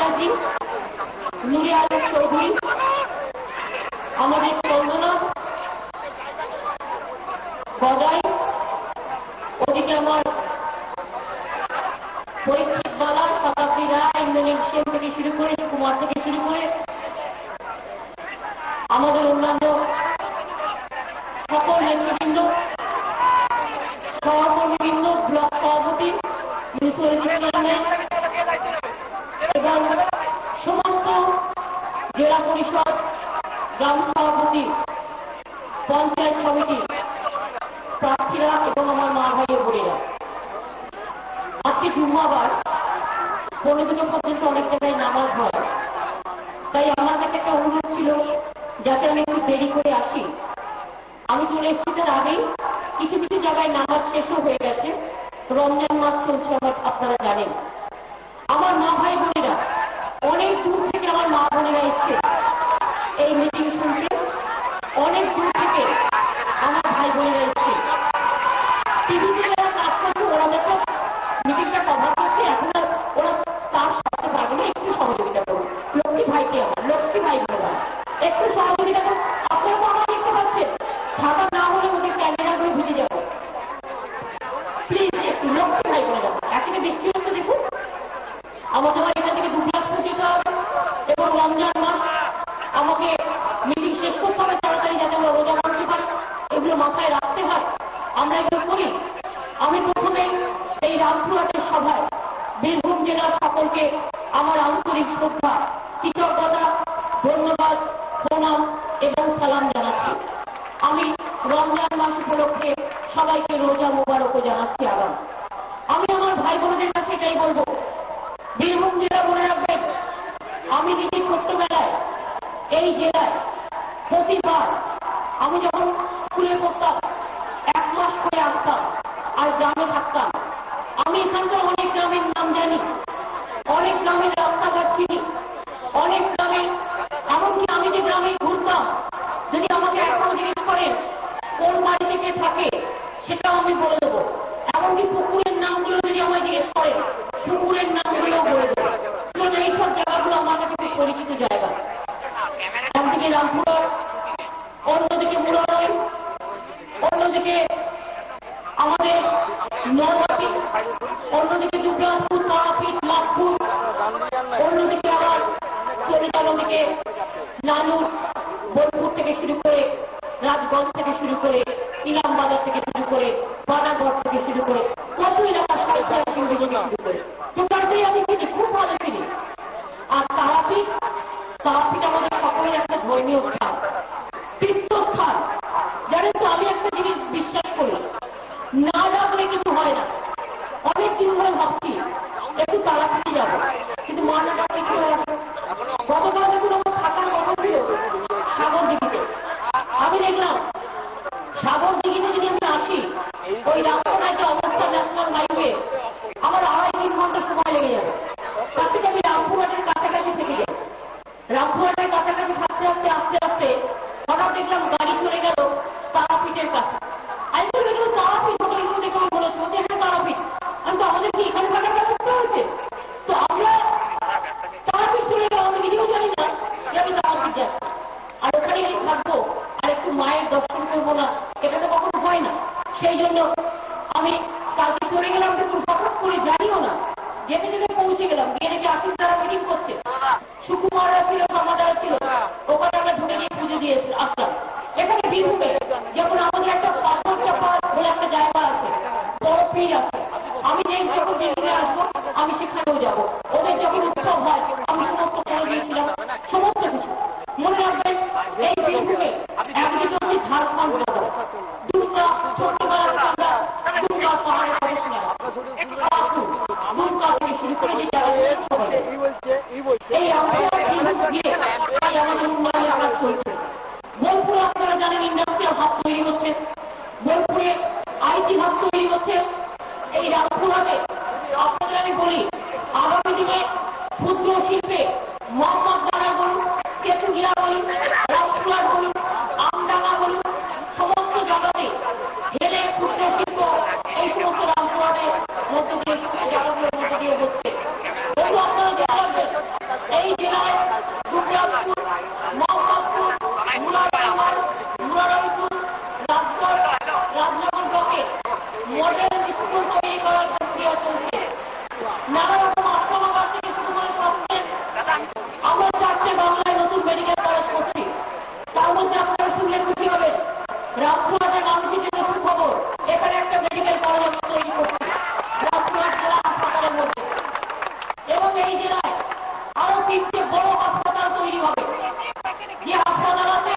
ব্যানার্জি, নুরে আলম চৌধুরী, আমাদের চন্দনা গদাই, ওদিকে আমার পরীক্ষিত বালা, শতাব্দী রায়, ইন্দ্রনীল সেন থেকে শুরু করে, কুমার থেকে শুরু করে আমাদের অন্যান্য সকল নেতৃবৃন্দ, সহকর্মীবৃন্দ, ব্লক সভাপতি, মিউনিসিপ্যালিটি চেয়ারম্যান এবং সমস্ত জেলা পরিষদ, গ্রাম সভাপতি, পঞ্চায়েত সমিতি প্রার্থীরা এবং আমার মা ভাই ও বোনেরা, আজকে জুম্মাবার 15 পর্যন্ত অনেক জায়গায় নামাজ হয়, তাই আমার কাছে একটা অনুরোধ ছিল যাতে আমি একটু দেরি করে আসি। আমি চলে এসেছি তার আগেই, কিছু কিছু জায়গায় নামাজ শেষও হয়ে গেছে, রমজান মাস চলছে আপনারা জানেন। আমার মা ভাই বোনেরা অনেক দূর থেকে, আমার মা বোনেরা এসছে এই মিটিং শুনতে, অনেক দূর থেকে আমার ভাই বোনেরা এসছে। টিভিতে যারা কাজ করছে ওরা দেখো মিটিংটা কভার করছে, এখন ওরা তার সাথে পারবে না, একটু সহযোগিতা করুন। লক্ষ্মী ভাইকে, আমার লক্ষ্মী ভাই বোনেরা একটু সহযোগিতা করুন। আপনারা তো আমার দেখতে পাচ্ছেন, ছাতা না হলে ওদের ক্যামেরা হয়ে ভিজে যাবো। প্লিজ একটু লক্ষ্মী ভাই বোনেরা, একেবারে বৃষ্টি হচ্ছে দেখুন, আমাদের এখান থেকে 2 গ্লাস পৌঁছতে হবে এবং রমজান মাস আমাকে মিটিং শেষ করতে হবে তাড়াতাড়ি, যাতে আমরা রোজা করতে পারি, এগুলো মাথায় রাখতে হয়, আমরা এগুলো করি। আমি প্রথমে এই রামপুরহাটের সভায় বীরভূম জেলার সকলকে আমার আন্তরিক শ্রদ্ধা, কৃতজ্ঞতা, ধন্যবাদ, প্রণাম এবং সালাম জানাচ্ছি। আমি রমজান মাস উপলক্ষে সবাইকে রোজা মোবারকও জানাচ্ছি আগাম। আমি আমার ভাই বোনদের কাছে এটাই বলবো, বীরভূম জেলা মনে রাখবেন, আমি নিজে ছোট্টবেলায় এই জেলায় প্রতিবার আমি যখন স্কুলে পড়তাম 1 মাস করে আসতাম আর গ্রামে থাকতাম। আমি এখানকার অনেক গ্রামের নাম জানি, অনেক গ্রামের রাস্তাঘাট চিনি, অনেক গ্রামের, এমনকি আমি যে গ্রামে ঘুরতাম, যদি আমাকে এখনো জিজ্ঞেস করেন কোন বাড়ি থেকে থাকে সেটাও আমি বলে দেবো। এমনকি পুকুরের নামগুলো যদি আমায় জিজ্ঞেস করেন, পুকুরের নামগুলোও বলে দেবো। কারণ এইসব জায়গাগুলো আমার কাছে খুব পরিচিত জায়গা। একদিকে রামপুরহাট, অন্যদিকে মুরারই, অন্যদিকে আমাদের নরহাটি, অন্যদিকে দুবরাজপুর, তারাপীঠ, লাভপুর, অন্যদিকে আবার চলে যান ওদিকে নানুর, বোলপুর থেকে শুরু করে, রাজগঞ্জ থেকে শুরু করে, ইলামবাজার থেকে শুরু করে, বানাঘর থেকে শুরু করে, কত এলাকার সাহিত্য থেকে শুরু করে টোটালটাই আমি চিনি, খুব ভালো চিনি। আর তারাপীঠ, তারাপীঠ আমাদের সকলের একটা ধর্মীয় স্থান, তীর্থস্থান। জানেন তো, আমি একটা জিনিস বিশ্বাস করি, না ডাকলে কিছু হয় না। অনেকদিন ধরে ভাবছি একটু তারাপীঠে যাবো, কিন্তু মা না ডাকলে কি হয়। গতকাল দেখুন আমার থাকার কথা ছিল সাগর দিঘিতে, আমি দেখলাম সাগর দিঘিতে যদি আমি আসি, ওই রাস্তার যে অবস্থা ন্যাশনাল হাইওয়ে, আমার 2.5-3 ঘন্টা সময় লেগে যাবে। তার থেকে আমি রামপুরহাটের কাছাকাছি থেকে যাই। রামপুরহাটের কাছাকাছি থাকতে থাকতে আস্তে আস্তে হঠাৎ দেখলাম গাড়ি চলে গেল তারাপীঠের কাছে। আমি বললাম তারাপীঠ, হোটেলগুলো দেখে আমার মনে হচ্ছে হ্যাঁ তারাপীঠ। আমি তো আমাদের কি এখানে থাকার ব্যবস্থা হয়েছে? তো আমরা তারাপীঠ চলে গেলাম, আমি নিজেও জানি না যে আমি তারাপীঠ যাচ্ছি। আর ওখানে থাকবো আর একটু মায়ের দর্শন করবো না, এটা তো কখনো হয় না। সেই জন্য আমি কালকে চলে গেলাম, দেখুন হঠাৎ করে জানিও না, যেতে যেতে পৌঁছে গেলাম, গিয়ে দেখি আশিস দ্বারা মিটিং করছে, সুকুমাররা ছিল, সমাদারা ছিল, ওখানে আমরা ঢুকে গিয়ে পুজো দিয়ে আসলাম। এখানে বীরভূমে যেমন আমাদের একটা পাথর চাপা বলে একটা জায়গা আছে, বড় পীর আছে, আমি নেক্সট যখন বীরভূমে আসবো আমি সেখানেও যাবো। ওদের যখন উৎসব হয় আমি সমস্ত করে দিয়েছিলাম, সমস্ত কিছু মনে রাখবেন। এই বীরভূমে একদিকে হচ্ছে ঝাড়খণ্ড বর্ডার, দুর্গা, ছোটবেলা আমরা দুর্গা পাহাড়ে গবেষণা, দুর্গা থেকে শুরু করে যে জায়গাগুলো সবাই এই আমাদের উন্নয়নের কাজ চলছে। বোলপুরে আপনারা জানেন ইন্ডাস্ট্রিয়াল হাব তৈরি হচ্ছে, বোলপুরে আইটি হাব তৈরি হচ্ছে। এই রামপুরহাটে আপনাদের আমি বলি, আগামী দিনে ক্ষুদ্র শিল্পে মোহাম্মদ বাজার বলুন, তেঁতুলিয়া বলুন, রামপুরহাট বলুন, আমডাঙ্গা বলুন, সমস্ত জায়গাতে ঢেলে ক্ষুদ্র শিল্প এই সমস্ত রামপুরহাটের মধ্য দিয়ে, জায়গাগুলোর মধ্য দিয়ে হচ্ছে। বন্ধু আপনারা দেখতে পারবেন এই জেলায় আরো 3টে বড় হাসপাতাল তৈরি হবে। যে হাসপাতাল আছে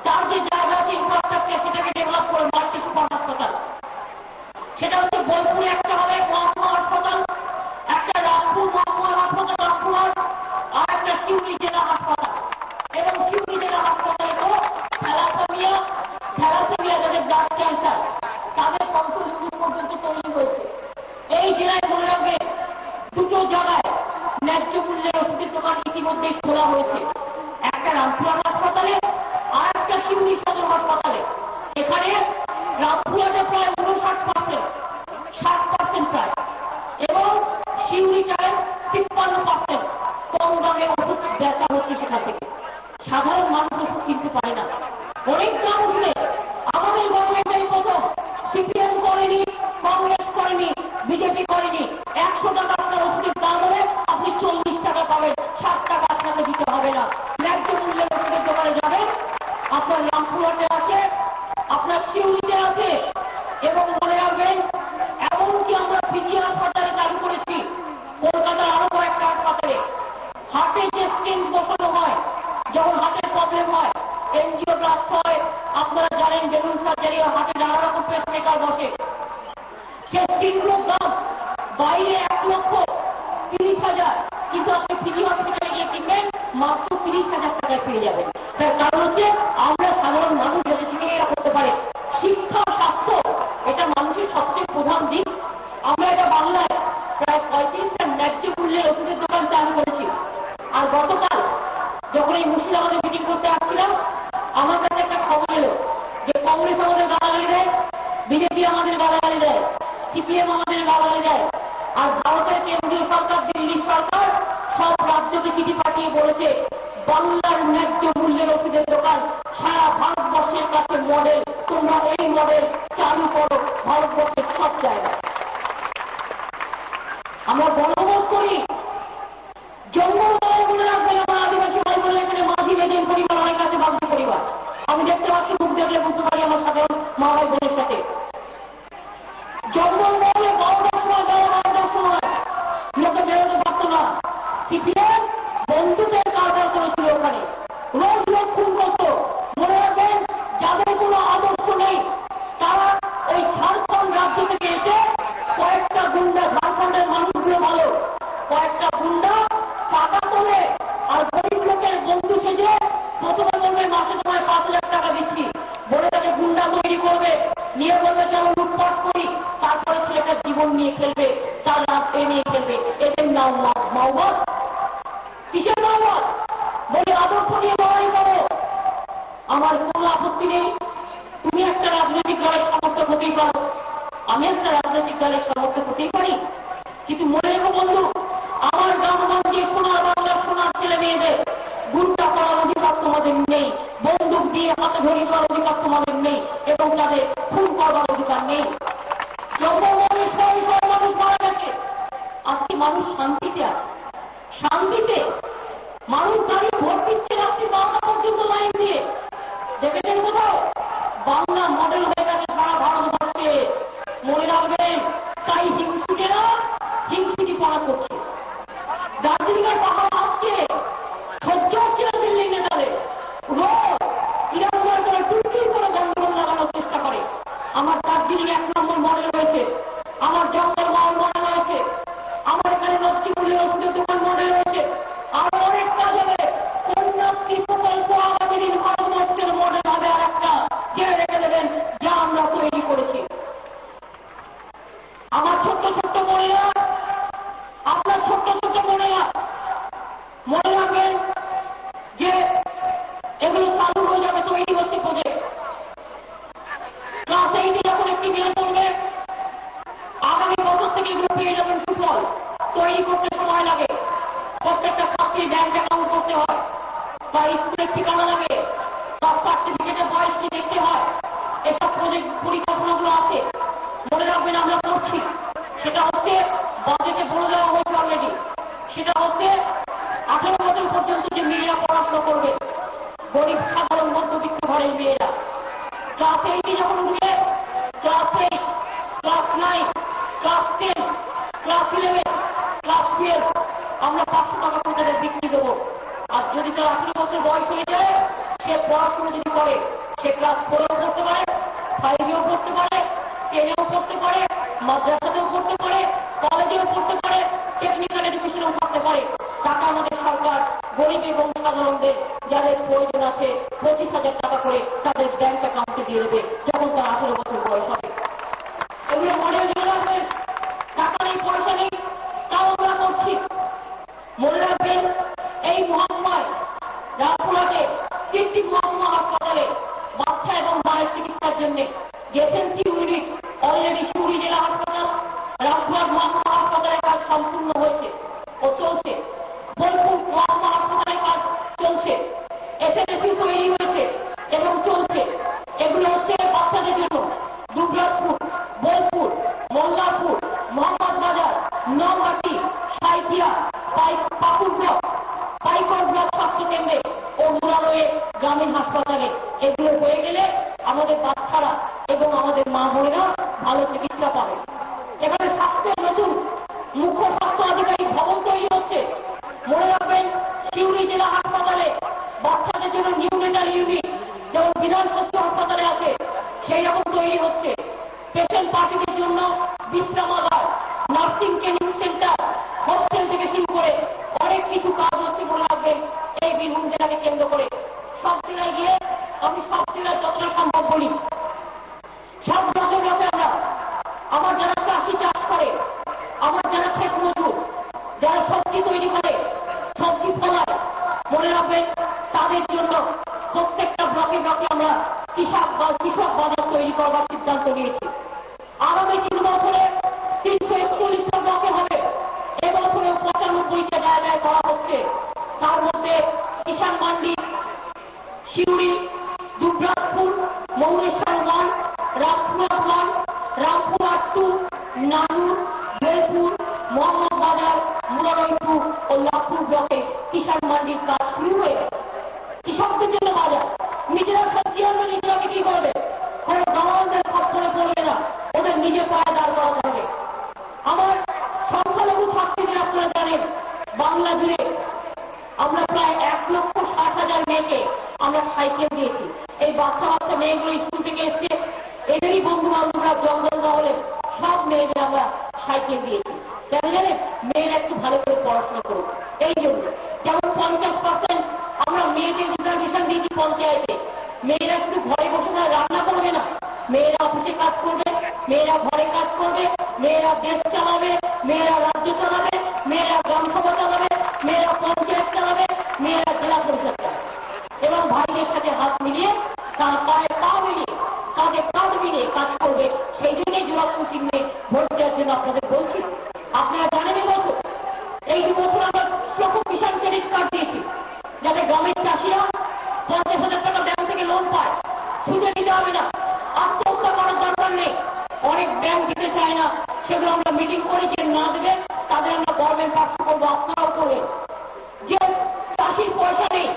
তার যে জায়গা আছে ইনফ্রাস্ট্রাকচার সেটাকে ডেভেলপ করে মাল্টি সুপার হাসপাতাল, সেটা হচ্ছে বোলপুরে একটা হবে মহকুমা হাসপাতাল, একটা রামপুর মহকুমা হাসপাতাল রামপুরহাট, আর একটা সিউড়ি জেলা হাসপাতাল। এবং সিউড়ি জেলা হাসপাতালে তো থ্যালাসেমিয়া যাদের ব্লাড ক্যান্সার তাদের কন্ট্রোল ইউনিট পর্যন্ত তৈরি হয়েছে। এই জেলায় মনে রাখবে দুটো জায়গায় ন্যায্য মূল্যের ওষুধের দোকান ইতিমধ্যেই খোলা হয়েছে, একটা রামপুরহাট হাসপাতালে আর একটা সিউড়ি সদর হাসপাতালে। এখানে রামপুরহাটে প্রায় 59%, 60% প্রায়, এবং সিউড়িটায় 53% কম দামে ওষুধ বেচা হচ্ছে সেখান থেকে। সাধারণ মানুষ ওষুধ কিনতে পারে না, অনেক দাম উঠলে। আমাদের গভর্নমেন্ট এই প্রথম, সিপিএম করেনি, কংগ্রেস করেনি, বিজেপি করেনি। 100 টাকা আপনার ওষুধের দাম হলে আপনি 40 টাকা পাবেন, 7 টাকা আপনাকে দিতে হবে না। ন্যায্য মূল্যের ওষুধের দোকানে যাবেন, আপনার রামপুরহাটে আছে, আপনার সিউড়িতে আছে। এবং মনে রাখবেন এমনকি আমরা পিজি হাসপাতালে চালু করেছি, কলকাতার আরো কয়েকটা হাসপাতালে। হার্টে যে স্টেন্ট বসানো হয়, যখন হার্টের প্রবলেম হয়, এনজিওপ্লাস্ট হয়, আপনারা জানেন বেলুন সার্জারি, হার্টে নানা রকম পেসমেকার বসে, সেই স্টেন্টগুলোর দাম বাইরে 1,30,000, কিন্তু আপনি পিজি হসপিটালে গিয়ে কিনবেন মাত্র 30,000 টাকায় পেয়ে যাবেন। তার কারণ হচ্ছে আমরা সাধারণ মানুষ যাতে চিকিৎসা করতে পারে। শিক্ষা, স্বাস্থ্য এটা মানুষের সবচেয়ে প্রধান দিক। আমরা এটা বাংলায় প্রায় 35টা ন্যায্য মূল্যের ওষুধের দোকান চালু করেছি। আর গতকাল যখন এই মুর্শিদাবাদে মিটিং করতে আসছিলাম, আমার কাছে একটা খবর এলো যে কংগ্রেস আমাদের গালাগালি দেয়, বিজেপি আমাদের গালাগালি দেয়, সিপিএম আমাদের গালাগালি দেয়, আর ভারতের কেন্দ্রীয় সরকার, দিল্লি সরকার সব রাজ্যকে চিঠি পাঠিয়ে বলেছে বাংলার ন্যায্য মূল্যের ওষুধের দোকান সারা ভারতবর্ষের কাছে মডেল, তোমরা এই মডেল চালু করো ভারতবর্ষের সব জায়গায়। আমরা গণবোধ করি। জঙ্গল মনে রাখবেন আমার আদিবাসী ভাই বোনেরা এখানে মাঝি বেদিন পরিবার অনেক আছে, বাগদি পরিবার। আমি দেখতে পাচ্ছি, মুখ দেখলে বুঝতে পারি আমার সাধারণ মা ভাই বোনের সাথে। জঙ্গল মহলে 12টার সময় লোকে বেরোতে পারতো না। সিপিএম বন্ধুদের কারবার করেছিল ওখানে, রোজ লোক খুন করতো। মনে রাখবেন যাদের কোনো আদর্শ নেই তারা ওই ঝাড়খণ্ড রাজ্য থেকে এসে কয়েকটা গুন্ডা, ঝাড়খণ্ডের মানুষগুলো ভালো, কয়েকটা গুন্ডা টাকা তোলে আর গরিব লোকের বন্ধু সেজে প্রথমে বলবে মাসে তোমায় 5,000 টাকা দিচ্ছি, বলে তাকে গুন্ডা তৈরি করবে, নিয়ে বলবে চলো লুটপাট করি, তারপরে ছেলেটা জীবন নিয়ে খেলবে, তার রাত নিয়ে খেলবে। এদের নাম মাওবাদ। কিসের মাওবাদ? বলে আদর্শ নিয়ে লড়াই করো, আমার কোনো আপত্তি নেই। তুমি একটা রাজনৈতিক দলের সমর্থক হতেই পারো, আমি একটা রাজনৈতিক দলের সমর্থক হতেই পারি, কিন্তু মনে রেখো বন্ধু, আমার গ্রামগঞ্জে সোনার বাংলার সোনার ছেলে মেয়েদের গুন্ডা করার অধিকার তোমাদের নেই, বন্দুক দিয়ে হাতে ধরিয়ে দেওয়ার অধিকার তোমাদের নেই, এবং তাদের খুন করবার অধিকার নেই। জঙ্গলমহলে শয়ে শয়ে মানুষ মারা গেছে, আজকে মানুষ শান্তিতে আছে। শান্তিতে মানুষ দাঁড়িয়ে ভোট দিচ্ছে রাত্রি 12টা পর্যন্ত লাইন দিয়ে। দেখেছেন কোথাও? বাংলা মডেল হয়ে গেছে সারা ভারতবর্ষে। মনে রাখবেন, তাই হিংসুটেরা হিংসুটি পড়া করছে। দার্জিলিং এর পাহাড় আসছে, সহ্য হচ্ছে না দিল্লি নেতাদের। রোজ ইরানদার করে টুকটুক করে গন্ডগোল লাগানোর চেষ্টা করে। আমার দার্জিলিং 1 নম্বর মডেল রয়েছে, আমার জঙ্গল মহল মডেল রয়েছে, আমার এখানে ন্যায্য মূল্যের ওষুধের দোকান মডেল রয়েছে, আরো অনেক কাজ হবে। কন্যাশ্রী প্রকল্প আগামী দিন ভারতবর্ষের মডেল হবে আর একটা, জেনে রেখে দেবেন, যা আমরা তৈরি করেছি। আমার ছোট্ট ছোট্ট বোনেরা, আপনার ছোট্ট ছোট্ট বোনেরা মনে রাখবেন যে এগুলো চালু হয়ে যাবে, তৈরি হচ্ছে প্রজেক্ট। ক্লাস 8 যখন একটি মেয়ে পড়বে, আগামী বছর থেকে এগুলো পেয়ে যাবেন সুফল। তৈরি করতে সময় লাগে, প্রত্যেকটা ছাত্রী ব্যাংক অ্যাকাউন্ট করতে হয়, তার স্কুলের ঠিকানা লাগে, তার সার্টিফিকেটের বয়সটি দেখতে হয়। এসব প্রজেক্ট পরিকল্পনাগুলো আছে, মনে রাখবেন আমরা করছি। সেটা হচ্ছে বাজেটে বলে দেওয়া হয়েছে অলরেডি। সেটা হচ্ছে 18 বছর পর্যন্ত যে মেয়েরা পড়াশোনা করবে, গরিব সাধারণ মধ্যবিত্ত ঘরের মেয়েরা, ক্লাস 8 যখন উঠবে, class 8, class 9, class 10, class 11, class 12 আমরা 500 টাকা করে তাদের বিক্রি দেবো। আর যদি তার 18 বছর বয়স হয়ে যায়, সে পড়াশোনা যদি করে, সে ক্লাস 4-এও পড়তে পারে, 5-এও পড়তে পারে, 10-এও পড়তে পারে, মাদ্রাসাতেও পড়তে পারে, কলেজেও পড়তে পারে, টেকনিক্যাল এডুকেশনেও পড়তে পারে। টাকা আমাদের সরকার গরিব এবং সাধারণদের যাদের প্রয়োজন আছে 25,000 টাকা করে তাদের ব্যাংক অ্যাকাউন্টে দিয়ে দেবে যখন তার 18 বছর বয়স হবে। এগুলো মনে জেনে রাখবেন, টাকা নেই, পয়সা নেই, তাও আমরা করছি। মনে রাখবেন, এই মহামারী রামপুরহাটে 3টি মহকুমা হাসপাতালে বাচ্চা এবং মায়ের চিকিৎসার জন্য জেএসএনসি ইউনিট অলরেডি শিউরি জেলা হাসপাতাল, রামপুরহাট মহকুমা হাসপাতালের কাজ সম্পূর্ণ হয়েছে ও চলছে। বোলপুর মহকুমা হাসপাতালের কাজ চলছে। এসএনএসি তৈরি হয়েছে এবং চলছে। এগুলো হচ্ছে বাচ্চাদের জন্য দুবরাজপুর, বোলপুর, মোল্লারপুর, মোহাম্মদ বাজার, নওহাটি, সাঁইথিয়া, পাকুড় ব্লক, পাইকর ব্লক স্বাস্থ্য কেন্দ্রে ও মুরারয়ে গ্রামীণ হাসপাতালে। এগুলো হয়ে গেলে আমাদের বাচ্চারা এবং আমাদের মা বোনেরা ভালো চিকিৎসা পাবে। এখানে স্বাস্থ্যের নতুন মুখ্য স্বাস্থ্য আধিকারিক ভবন তৈরি হচ্ছে। মনে রাখবেন, শিউরি জেলা হাসপাতালে বাচ্চাদের জন্য নিউনেটাল ইউনিট যেমন বিধান স্বাস্থ্য হাসপাতালে আছে সেই রকম তৈরি হচ্ছে। পেশেন্ট পার্টিদের জন্য বিশ্রামাগার, নার্সিং ট্রেনিং সেন্টার, হস্টেল থেকে শুরু করে অনেক কিছু কাজ হচ্ছে। মনে রাখবেন, এই বীরভূম জেলাকে কেন্দ্র করে সব জেলায় গিয়ে আমি সব জেলায় যতটা সম্ভব বলি। সব ব্লকে আমরা আমার যারা চাষি চাষ করে, আমার যারা ক্ষেত মজুর, যারা সবজি তৈরি করে, সবজি ফলায়, মনে রাখবেন তাদের জন্য প্রত্যেকটা ব্লকে ব্লকে আমরা কৃষক বাজার তৈরি করবার সিদ্ধান্ত নিয়েছি। আগামী 3 বছরে 341টা ব্লকে হবে। এবছরে 95টা জায়গায় করা হচ্ছে। তার মধ্যে কিষাণ মান্ডি, শিউরি, দুবরাজপুর, মৌরেশ্বর 1, রামপুরহাট 1, রামপুরহাট 2, নানুর, বেলপুর, মোহাম্মদ বাজার, মুরারই 2 ও লাভপুর ব্লকে কিষাণ মান্ডির কাজ শুরু হয়ে গেছে। কৃষকদের জন্য বাজার, নিজেরা সবজি আনবে, নিজেরা বিক্রি করবে, কোনো দালালদের খপ্পরে পড়বে না, ওদের নিজে পায়ে দাঁড় করা থাকবে। আমার সংখ্যালঘু ছাত্রীদের আপনারা জানেন, বাংলা জুড়ে আমরা প্রায় 1,60,000 মেয়েকে আমরা সাইকেল দিয়েছি। এই বাচ্চা বাচ্চা মেয়েগুলো স্কুল থেকে এসছে, এদেরই বন্ধু বান্ধবরা জঙ্গল মহলে সব মেয়েদের আমরা সাইকেল দিয়েছি। কেন জানেন? মেয়েরা একটু ভালো করে পড়াশোনা করুক এই জন্য। যেমন 50% আমরা মেয়েদের রিজার্ভেশন দিয়েছি পঞ্চায়েতে। মেয়েরা শুধু ঘরে বসে না রান্না করবে না, মেয়েরা অফিসে কাজ করবে, মেয়েরা ঘরে কাজ করবে, মেয়েরা দেশ চালাবে, মেয়েরা রাজ্য চালাবে, মেয়েরা গ্রামসভা চালাবে, মেয়েরা পঞ্চায়েত চালাবে, মেয়েরা জেলা পরিষদ চালাবে। এবং ভাইদের সাথে হাত মিলিয়ে, তার পায়ে পা মিলিয়ে, কাঁধে কাঁধ মিলিয়ে কাজ করবে। সেই জন্যই জোড়াফুল চিহ্নে ভোট দেওয়ার জন্য আপনাদের বলছি। আপনারা জানেন এই 2 বছর আমরা লক্ষ কিষাণ ক্রেডিট কার্ড দিয়েছি, যাতে গ্রামের চাষিরা 50,000 টাকা ব্যাংক থেকে লোন পায়। সুদে নিতে হবে না, আত্মহত্যা করার দরকার নেই। অনেক ব্যাংক দিতে চায় না, সেগুলো আমরা মিটিং করে যে না দেবে তাদের আমরা গভর্নমেন্ট পার্শ্ব করবো, আপনারাও করবেন। যে চাষির পয়সা নেই,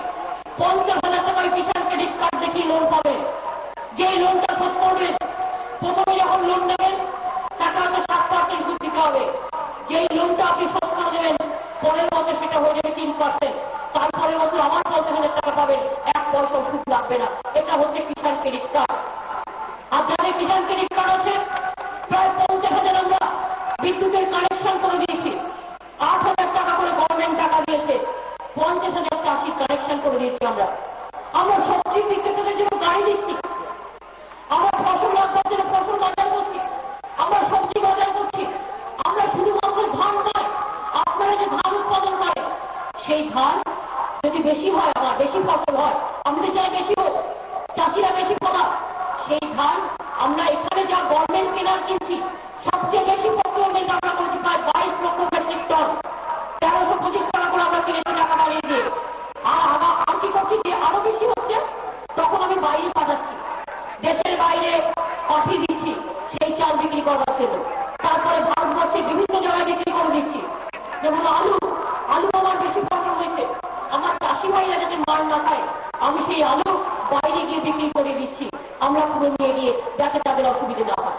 50,000 টাকায় কিষাণ ক্রেডিট কার্ড দেখিয়ে লোন পাবেন। যেই লোনটা শোধ করবেন, প্রথমে যখন লোন নেবেন টাকা 7% সুদ দিতে হবে। যেই লোনটা আপনি শোধ করে দেবেন, পরের বছর সেটা হয়ে যাবে 3%। তারপরের বছর আমার 50,000 টাকা পাবেন, 1 পয়সা সুদ লাগবে না। এটা হচ্ছে কিষাণ ক্রেডিট কার্ড। আর যাদের কিষাণ ক্রেডিট কার্ড আছে, প্রায় 50,000 আমরা বিদ্যুতের কানেকশন করে দিয়েছি। 8,000 টাকা করে গভর্নমেন্ট টাকা দিয়েছে, 50,000 চাষির কানেকশন করে দিয়েছি। আমরা সবজি বিক্রেতাদের জন্য গাড়ি দিচ্ছি, আমরা ফসল রাখবার জন্য ফসল বাজার করছি, আমরা সবজি বাজার করছি। আমরা শুধুমাত্র ধান নয়, আপনারা যে ধান উৎপাদন করেন সেই ধান যদি বেশি হয়, আমার বেশি ফসল হয়, আমি তো চাই বেশি হোক, চাষিরা বেশি ফলাক। সেই ধান আমরা এখানে যা গভর্নমেন্ট কেনার কিনছি, সবচেয়ে বেশি প্রকিউরমেন্ট আমরা করেছি, প্রায় 22 লক্ষ মেট্রিক টন, 1325 টাকা করে আমরা কিনেছি টাকা বাড়িয়ে দিয়ে। আর কি করছি, যে আরো বেশি হচ্ছে তখন আমি বাইরে পাঠাচ্ছি, দেশের বাইরে পাঠিয়ে দিচ্ছি সেই চাল বিক্রি করবার জন্য। তারপরে ভারতবর্ষের বিভিন্ন জায়গায় বিক্রি করে দিচ্ছি। যেমন আলু আমার বেশি ফলন হয়েছে, আমার চাষি ভাইরা যাতে মার না খায়, আমি সেই আলু বাইরে গিয়ে বিক্রি করে দিচ্ছি, আমরা পুরো নিয়ে গিয়ে যাতে তাদের অসুবিধা না হয়।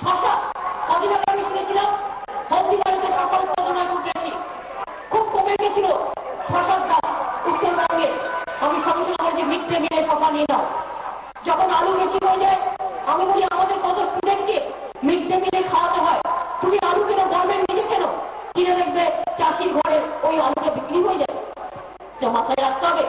শশা, কদিন আগে আমি শুনেছিলাম হলদিবাড়িতে শশা উৎপাদন হয় খুব বেশি, খুব কমে গেছিল শশার দাম উত্তরবঙ্গে, আমি সঙ্গে সঙ্গে আমার যে মিড ডে মিলে শশা নিয়ে নাও। যখন আলু বেশি হয়ে যায় আমি বলি আমাদের কত স্টুডেন্টকে মিড ডে মিলে খাওয়াতে হয়, তুমি আলু কেন গভর্নমেন্ট নিজে কেন কিনে দেখবে চাষির ঘরে ওই আলুটা বিক্রি হয়ে যায়। তো মাথায় রাখতে হবে।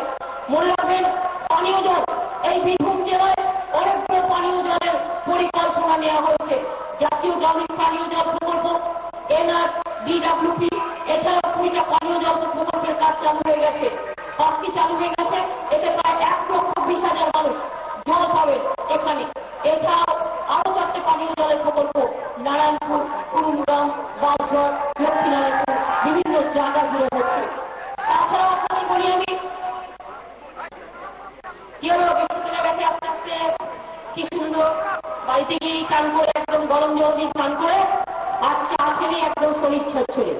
মনে রাখবেন পানীয় জল, এই বীরভূম জেলায় অনেকগুলো পানীয় জলের পরিকল্পনা নেওয়া হয়েছে। জাতীয় গ্রামীণ পানীয় জল প্রকল্প, NRDWP, এছাড়াও 20টা পানীয় জল প্রকল্পের কাজ চালু হয়ে গেছে, 5টি চালু হয়ে গেছে। এতে প্রায় 1,20,000 মানুষ জল পাবেন এখানে। এছাড়াও আরো 4টে পানীয় জলের প্রকল্প নারায়ণপুর, কুড়ুমগ্রাম, বালঝড়, লক্ষ্মীনারায়ণপুর বিভিন্ন জায়গা জুড়ে হচ্ছে। তাছাড়াও আপনাদের বলি আমি কি হলো বেশি চলে গেছে আস্তে আস্তে, কি সুন্দর বাড়িতে গিয়ে চান করে একদম গরম জল দিয়ে স্নান করে আর চা খেলে একদম শরীর ছড়ছড়ে,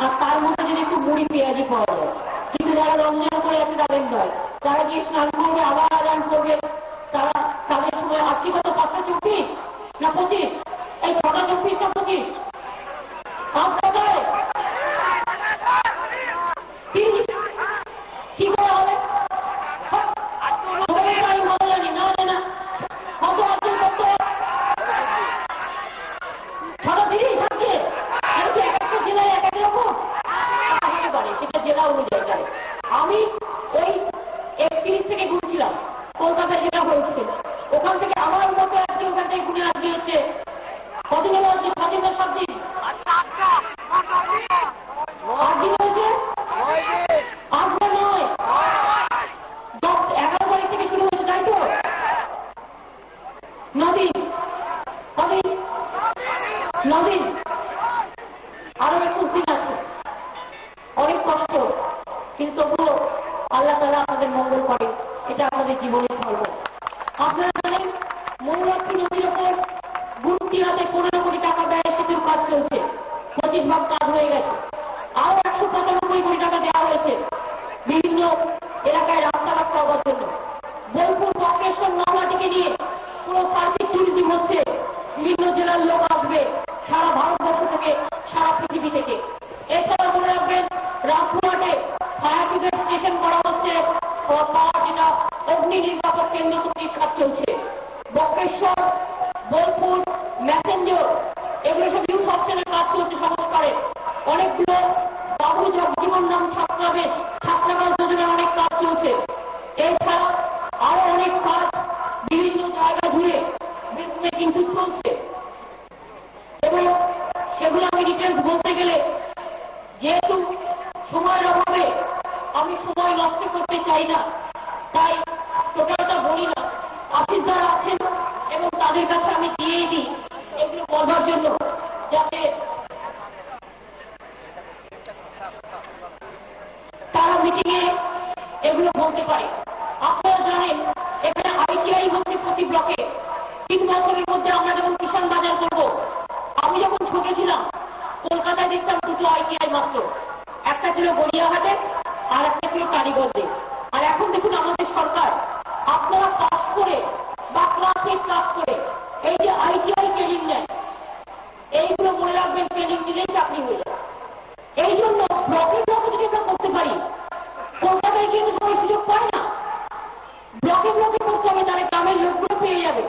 আর তার মধ্যে যদি একটু মুড়ি পেঁয়াজি পাওয়া যায়। কিন্তু যারা রমজান করে আছে তাদের নয়, তারা গিয়ে স্নান করবে আবার আদান করবে, তারা তাদের সময় আজকে কত 5:24 না 25, এই 6:24 না 25, 5 কি করে হবে? আমি ওই 31 থেকে গুনছিলাম কলকাতায় যেটা হয়েছে, ওখান থেকে আমার মতো আজকে ওখান থেকে গুনে আসবে হচ্ছে কদিন হলো, আজকে 6 দিন না 7 দিন, 8 দিন হয়েছে, 8 বা 9, 10 11 তারিখ থেকে শুরু হয়েছে, তাই তো 9 দিন, কদিন 9 দিন, আরো 21 দিন আছে। অনেক কষ্ট, কিন্তু তবুও আল্লাহ তাআলা আমাদের মঙ্গল করে, এটা আমাদের জীবনের ধর্ম। আপনারা জানেন মৌরাত্রী নদীর ওপর গুরুটিয়াতে 15 কোটি টাকা ব্যয় সেতুর কাজ চলছে, 25 ভাগ কাজ হয়ে গেছে, আরো 195 কোটি টাকা দেওয়া হয়েছে বিভিন্ন এলাকায় রাস্তাঘাট করবার জন্য। বোলপুর, বক্রেশ্বর, নওয়াটিকে নিয়ে পুরো সার্বিক ট্যুরিজম হচ্ছে, বিভিন্ন জেলার লোক আসবে সারা ভারতবর্ষ থেকে, সারা পৃথিবী থেকে। এছাড়া মনে রাখবেন রামপুরহাটে ফায়ার ব্রিগেড স্টেশন করা হচ্ছে, যেটা অগ্নি নির্বাপক কেন্দ্র তৈরির কাজ চলছে। বক্রেশ্বর, বোলপুর, ম্যাসেঞ্জর এগুলো সব ইউথ হস্টেলের কাজ চলছে সংস্কারে। অনেকগুলো বাবু জগজীবন নাম ছাত্রাবাস যোজনার অনেক কাজ চলছে। এছাড়া আরো অনেক কাজ বিভিন্ন জায়গা জুড়ে বীরভূমে কিন্তু চলছে, এবং সেগুলো আমি ডিটেলস বলতে গেলে যেহেতু সময়ের অভাবে আমি সময় নষ্ট করতে চাই না, তাই টোটালটা বলি না। অফিসদার আছেন এবং তাদের কাছে আমি দিয়েই দিই এগুলো বলবার জন্য, যাতে তারা মিটিংয়ে এগুলো বলতে পারে। আপনারা জানেন এখানে ITI হচ্ছে প্রতি ব্লকে। 3 বছরের মধ্যে আমরা যখন কিষাণ বাজার করব, আমি যখন ছোট ছিলাম কলকাতায় দেখতাম 2টো ITI মাত্র, একটা ছিল গড়িয়াহাটে আর একটা ছিল কালীগঞ্জে। আর এখন দেখুন আমাদের সরকার, আপনারা পাস করে বা ক্লাস 8 পাস করে এই যে ITI ট্রেনিং নেন, এইগুলো মনে রাখবেন ট্রেনিং দিলেই চাকরি হয়ে যায়। এই জন্য ব্লকে ব্লকে যদি আমরা করতে পারি, কলকাতায় গিয়ে তো সবাই সুযোগ পায় না, ব্লকে ব্লকে করতে হবে, তাহলে গ্রামের লোকগুলো পেয়ে যাবে।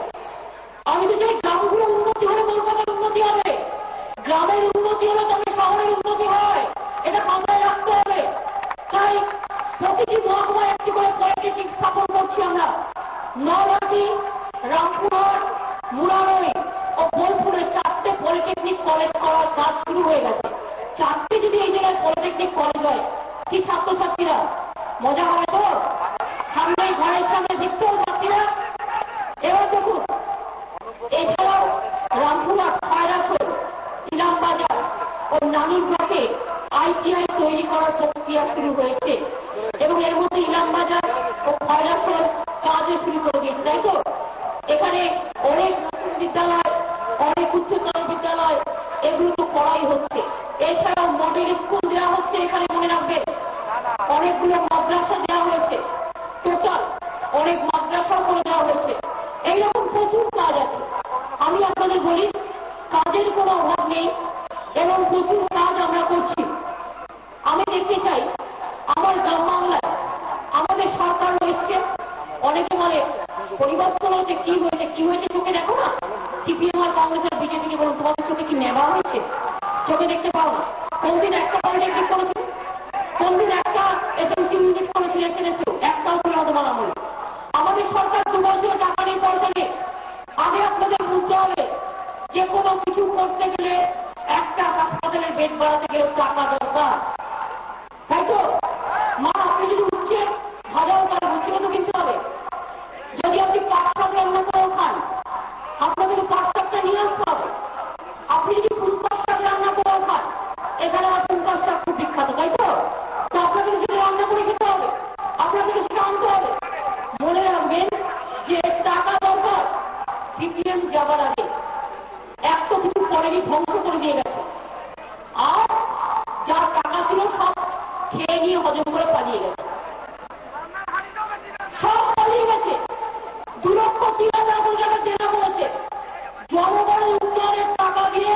আমি তো চাই গ্রামগুলো উন্নতি হলে কলকাতার উন্নতি হবে, গ্রামের উন্নতি হলে তবে শহরের উন্নতি হয়, এটা মাথায় রাখতে হবে। তাই প্রতিটি মহকুমায় একটি করে পলিটেকনিক স্থাপন করছি আমরা। নলহাটি, রামপুরহাট, মুরারই ও বোলপুরে 4টে পলিটেকনিক কলেজ করার কাজ শুরু হয়ে গেছে। 4টে যদি এই জায়গায় পলিটেকনিক কলেজ হয়, কি ছাত্রছাত্রীরা মজা হবে তো? সামনে ঘরের সামনে দেখতেও ছাত্রীরা। এবার দেখুন, এছাড়াও রামপুরহাট, খয়রাছড়ি, ইলামবাজার ও নানুর ব্লকে ITI তৈরি করার প্রক্রিয়া শুরু হয়েছে, এবং এর মধ্যে ইলামবাজার ও খয়রাছড়ি কাজও শুরু করে দিয়েছে, তাই তো? এখানে অনেক নতুন বিদ্যালয়, অনেক উচ্চতর বিদ্যালয়, এগুলো তো করাই হচ্ছে। এছাড়াও মডেল স্কুল দেওয়া হচ্ছে এখানে, মনে রাখবেন অনেকগুলো মাদ্রাসা দেওয়া হয়েছে, টোটাল অনেক মাদ্রাসা করে দেওয়া হয়েছে। এইরকম প্রচুর কাজ আছে। আমি আপনাদের বলি, কাজের কোনো অভাব নেই এবং প্রচুর কাজ আমরা করছি। আমি দেখতে চাই নেওয়া হয়েছে? চোখে দেখতে পাও না। কোন দিন একটা পলিটেকনিক করেছিল? কোন দিন একটা এসএমসি ইউনিট করেছিল? এসএনএসইউ একটাও ছিল তোমার আমলে। আমাদের সরকার 2 বছর টাকা নেই, পয়সা নেই। আগে আপনাদের বুঝতে হবে যে কোনো কিছু করতে গেলে একটা হাসপাতালের বেড বাড়াতে গেলে টাকা দরকার, তাই তো? মা, আপনি যদি উঠছে ভাজাও করেন, উচ্ছেও তো কিনতে হবে। যদি আপনি পাট শাক রান্না করেও খান, আপনাদের পাট শাকটা নিয়ে আসতে হবে। আপনি যদি ফুলকর শাক রান্না করেও খান, এখানে আর ফুলকর শাক খুব বিখ্যাত, তাই তো? তো আপনাদের সেটা রান্না করে খেতে হবে, আপনাদের সেটা আনতে হবে। মনে রাখবেন যে টাকা দরকার। সিপিএম যাবার আগে এক তো কিছু করেনি, ধ্বংস করে দিয়ে গেছে। আর যার টাকা ছিল সব খেয়ে নিয়ে হজম করে পালিয়ে গেছে, সব পালিয়ে গেছে। 2,30,000 টাকা দেনা করেছে। জনগণের উন্নয়নের টাকা দিয়ে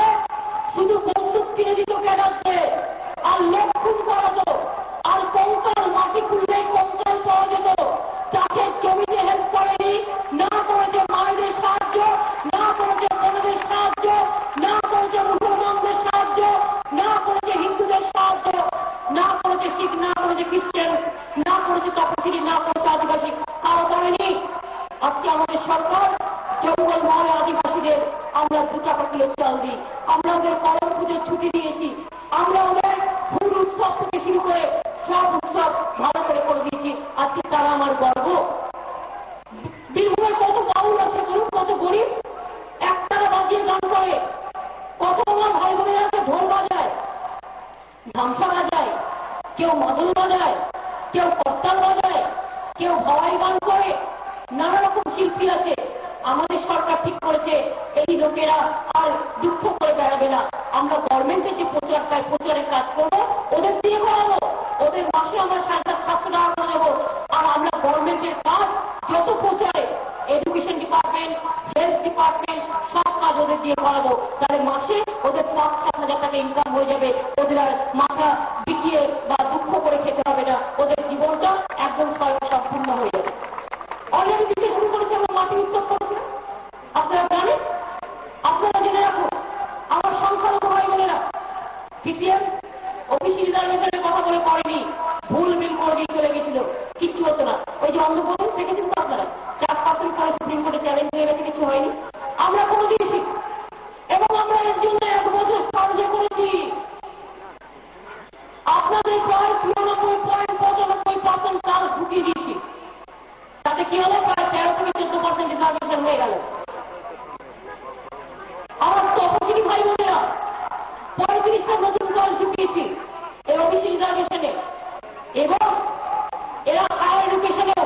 শুধু বন্দুক কিনে দিত ক্যাডারদের, আর লক্ষণ করাতো, আর কঙ্কাল মাটি খুললেই কঙ্কাল পাওয়া যেত। চাষের জমিতে হেল্প করেনি, না করেছে মায়েদের সাহায্য, না করেছে বোনদের সাহায্য, না করেছে মুসলমানদের সাহায্য, না করেছে হিন্দুদের সাহায্য, না করেছে শিখ, না করেছে খ্রিস্টান, না করেছে তপশিলি, না করেছে আদিবাসী, কারো করেনি। আজকে আমাদের সরকার জঙ্গল মহলে আদিবাসীদের আমরা 2 টাকা কিলো চাল দিই, আমরা ওদের করম পুজোর ছুটি দিয়েছি, আমরা ওদের ফুল উৎসব থেকে শুরু করে সব উৎসব ভালো করে করে দিয়েছি। আজকে তারা আমার গর্ব। বীরভূমের কত বাউল আছে বলুন, কত গরিব, একতারা বাজিয়ে গান করে। কত আমার ভাই বোনেরা ঢোল বাজায়, ধামসা বাজায়, কেউ মাদল বাজায়, কেউ করতাল বাজায়, কেউ হওয়াই গান করে, নানা রকম শিল্পী আছে। আমাদের সরকার ঠিক করেছে এই লোকেরা আর দুঃখ করে বেড়াবে না। আমরা গভর্নমেন্টের যে প্রচারের কাজ করবো ওদের দিয়ে করাবো, ওদের মাসে আমরা 750 টাকা করে দেবো। আর আমরা গভর্নমেন্টের কাজ যত প্রচারে, এডুকেশন ডিপার্টমেন্ট, হেলথ ডিপার্টমেন্ট, সব কাজ ওদের দিয়ে করাবো। তাহলে মাসে ওদের 5-7 হাজার টাকা ইনকাম হয়ে যাবে। ওদের আর মাথা বিকিয়ে বা দুঃখ করে খেতে হবে না, ওদের জীবনটা একদম সম্পূর্ণ হয়ে যাবে। অলরেডি দিতে শুরু করেছে, আমরা মাটি উৎসব করেছি, আপনারা জানেন। আপনারা জেনে রাখুন, আমার সংখ্যালঘু ভাই বোনেরা, সিপিএম ওবিসি রিজার্ভেশনের কথা বলে করেনি, ভুল বিল করে দিয়ে চলে গেছিল, কিচ্ছু হতো না। ওই যে অন্ধপ্রদেশ দেখেছেন তো আপনারা, 4% পরে সুপ্রিম কোর্টে চ্যালেঞ্জ হয়ে গেছে, কিছু হয়নি। আমরা করে দিয়েছি এবং আমরা এর জন্য 1 বছর সার্ভে করেছি। আপনাদের প্রায় 94.95% চার্জ ঢুকিয়ে দিয়েছি। তাতে কি হলো? প্রায় 13 থেকে 14% রিজার্ভেশন হয়ে গেল। আমার তপশিলি ভাই বোনেরা 35টা নতুন কাজ ঢুকিয়েছি এই ওবিসি রিজার্ভেশনে, এবং এরা হায়ার এডুকেশনেও